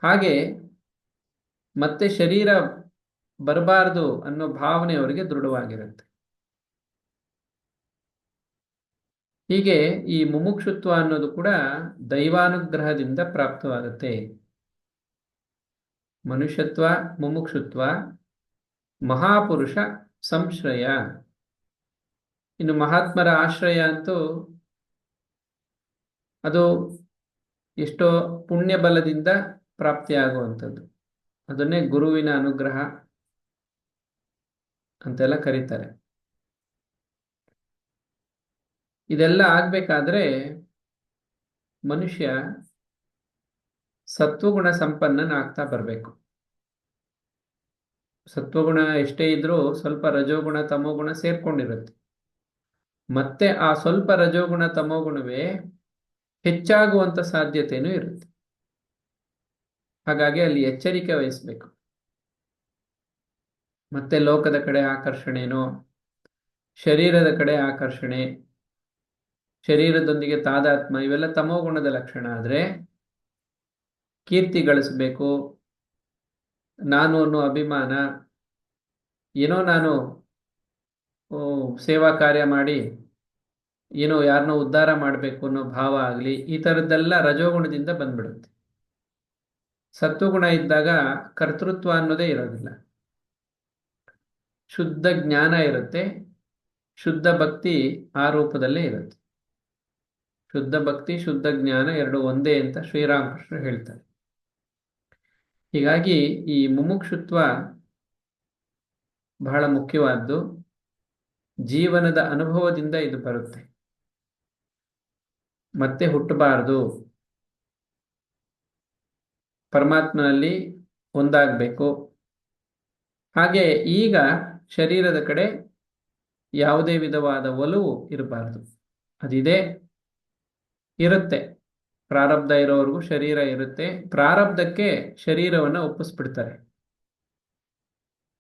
ಹಾಗೆ ಮತ್ತೆ ಶರೀರ ಬರಬಾರದು ಅನ್ನೋ ಭಾವನೆ ಅವರಿಗೆ ದೃಢವಾಗಿರುತ್ತೆ. ಹೀಗೆ ಈ ಮುಮುಕ್ಷುತ್ವ ಅನ್ನೋದು ಕೂಡ ದೈವಾನುಗ್ರಹದಿಂದ ಪ್ರಾಪ್ತವಾಗುತ್ತೆ. ಮನುಷ್ಯತ್ವ, ಮುಮುಕ್ಷುತ್ವ, ಮಹಾಪುರುಷ ಸಂಶ್ರಯ. ಇನ್ನು ಮಹಾತ್ಮರ ಆಶ್ರಯ ಅಂತೂ ಅದು ಎಷ್ಟೋ ಪುಣ್ಯ ಬಲದಿಂದ ಪ್ರಾಪ್ತಿಯಾಗುವಂಥದ್ದು. ಅದನ್ನೇ ಗುರುವಿನ ಅನುಗ್ರಹ ಅಂತೆಲ್ಲ ಕರೀತಾರೆ. ಇದೆಲ್ಲ ಆಗ್ಬೇಕಾದ್ರೆ ಮನುಷ್ಯ ಸತ್ವಗುಣ ಸಂಪನ್ನನಾಗ್ತಾ ಬರಬೇಕು. ಸತ್ವಗುಣ ಎಷ್ಟೇ ಇದ್ರೂ ಸ್ವಲ್ಪ ರಜೋಗುಣ ತಮೋಗುಣ ಸೇರ್ಕೊಂಡಿರುತ್ತೆ. ಮತ್ತೆ ಆ ಸ್ವಲ್ಪ ರಜೋಗುಣ ತಮೋಗುಣವೇ ಹೆಚ್ಚಾಗುವಂತ ಸಾಧ್ಯತೆಯೂ ಇರುತ್ತೆ. ಹಾಗಾಗಿ ಅಲ್ಲಿ ಎಚ್ಚರಿಕೆ ವಹಿಸಬೇಕು. ಮತ್ತೆ ಲೋಕದ ಕಡೆ ಆಕರ್ಷಣೆನೋ, ಶರೀರದ ಕಡೆ ಆಕರ್ಷಣೆ, ಶರೀರದೊಂದಿಗೆ ತಾದಾತ್ಮ, ಇವೆಲ್ಲ ತಮೋಗುಣದ ಲಕ್ಷಣ. ಆದ್ರೆ ಕೀರ್ತಿ ಗಳಿಸಬೇಕು, ನಾನು ಅನ್ನೋ ಅಭಿಮಾನ, ಏನೋ ನಾನು ಸೇವಾ ಕಾರ್ಯ ಮಾಡಿ ಏನೋ ಯಾರನ್ನೋ ಉದ್ಧಾರ ಮಾಡಬೇಕು ಅನ್ನೋ ಭಾವ ಆಗಲಿ, ಈ ಥರದ್ದೆಲ್ಲ ರಜೋಗುಣದಿಂದ ಬಂದ್ಬಿಡುತ್ತೆ. ಸತ್ವಗುಣ ಇದ್ದಾಗ ಕರ್ತೃತ್ವ ಅನ್ನೋದೇ ಇರೋದಿಲ್ಲ. ಶುದ್ಧ ಜ್ಞಾನ ಇರುತ್ತೆ, ಶುದ್ಧ ಭಕ್ತಿ ಆ ರೂಪದಲ್ಲೇ ಇರುತ್ತೆ. ಶುದ್ಧ ಭಕ್ತಿ, ಶುದ್ಧ ಜ್ಞಾನ ಎರಡು ಒಂದೇ ಅಂತ ಶ್ರೀರಾಮಕೃಷ್ಣ ಹೇಳ್ತಾರೆ. ಹೀಗಾಗಿ ಈ ಮುಮುಕ್ಷುತ್ವ ಬಹಳ ಮುಖ್ಯವಾದ್ದು. ಜೀವನದ ಅನುಭವದಿಂದ ಇದು ಬರುತ್ತೆ. ಮತ್ತೆ ಹುಟ್ಟಬಾರದು, ಪರಮಾತ್ಮನಲ್ಲಿ ಒಂದಾಗಬೇಕು. ಹಾಗೆ ಈಗ ಶರೀರದ ಕಡೆ ಯಾವುದೇ ವಿಧವಾದ ಒಲವು ಇರಬಾರದು. ಅದಿದೆ, ಇರುತ್ತೆ. ಪ್ರಾರಬ್ಧ ಇರೋವರೆಗೂ ಶರೀರ ಇರುತ್ತೆ. ಪ್ರಾರಬ್ಧಕ್ಕೆ ಶರೀರವನ್ನು ಒಪ್ಪಿಸ್ಬಿಡ್ತಾರೆ.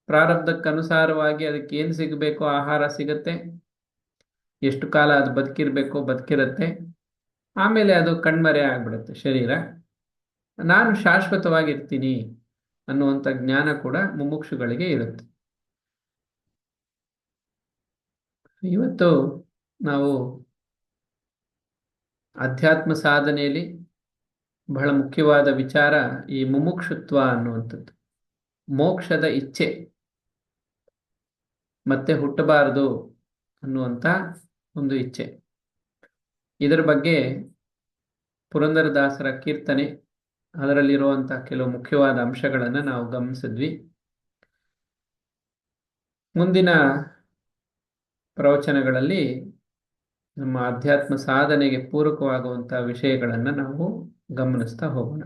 ಪ್ರಾರಬ್ಧಕ್ಕನುಸಾರವಾಗಿ ಅದಕ್ಕೆ ಏನು ಸಿಗಬೇಕೋ ಆಹಾರ ಸಿಗತ್ತೆ, ಎಷ್ಟು ಕಾಲ ಅದು ಬದುಕಿರ್ಬೇಕೋ ಬದುಕಿರುತ್ತೆ. ಆಮೇಲೆ ಅದು ಕಣ್ಮರೆ ಆಗ್ಬಿಡುತ್ತೆ ಶರೀರ. ನಾನು ಶಾಶ್ವತವಾಗಿರ್ತೀನಿ ಅನ್ನುವಂಥ ಜ್ಞಾನ ಕೂಡ ಮುಮುಕ್ಷುಗಳಿಗೆ ಇರುತ್ತೆ. ಇವತ್ತು ನಾವು ಅಧ್ಯಾತ್ಮ ಸಾಧನೆಯಲ್ಲಿ ಬಹಳ ಮುಖ್ಯವಾದ ವಿಚಾರ ಈ ಮುಮುಕ್ಷುತ್ವ ಅನ್ನುವಂಥದ್ದು. ಮೋಕ್ಷದ ಇಚ್ಛೆ, ಮತ್ತೆ ಹುಟ್ಟಬಾರದು ಅನ್ನುವಂಥ ಒಂದು ಇಚ್ಛೆ. ಇದರ ಬಗ್ಗೆ ಪುರಂದರದಾಸರ ಕೀರ್ತನೆ, ಅದರಲ್ಲಿರುವಂಥ ಕೆಲವು ಮುಖ್ಯವಾದ ಅಂಶಗಳನ್ನು ನಾವು ಗಮನಿಸಿದ್ವಿ. ಮುಂದಿನ ಪ್ರವಚನಗಳಲ್ಲಿ ನಮ್ಮ ಅಧ್ಯಾತ್ಮ ಸಾಧನೆಗೆ ಪೂರಕವಾಗುವಂತಹ ವಿಷಯಗಳನ್ನು ನಾವು ಗಮನಿಸ್ತಾ ಹೋಗೋಣ.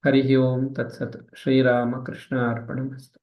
ಹರಿ ಓಂ ತತ್ಸತ್. ಶ್ರೀರಾಮ ಕೃಷ್ಣ ಅರ್ಪಣಮಸ್ತು.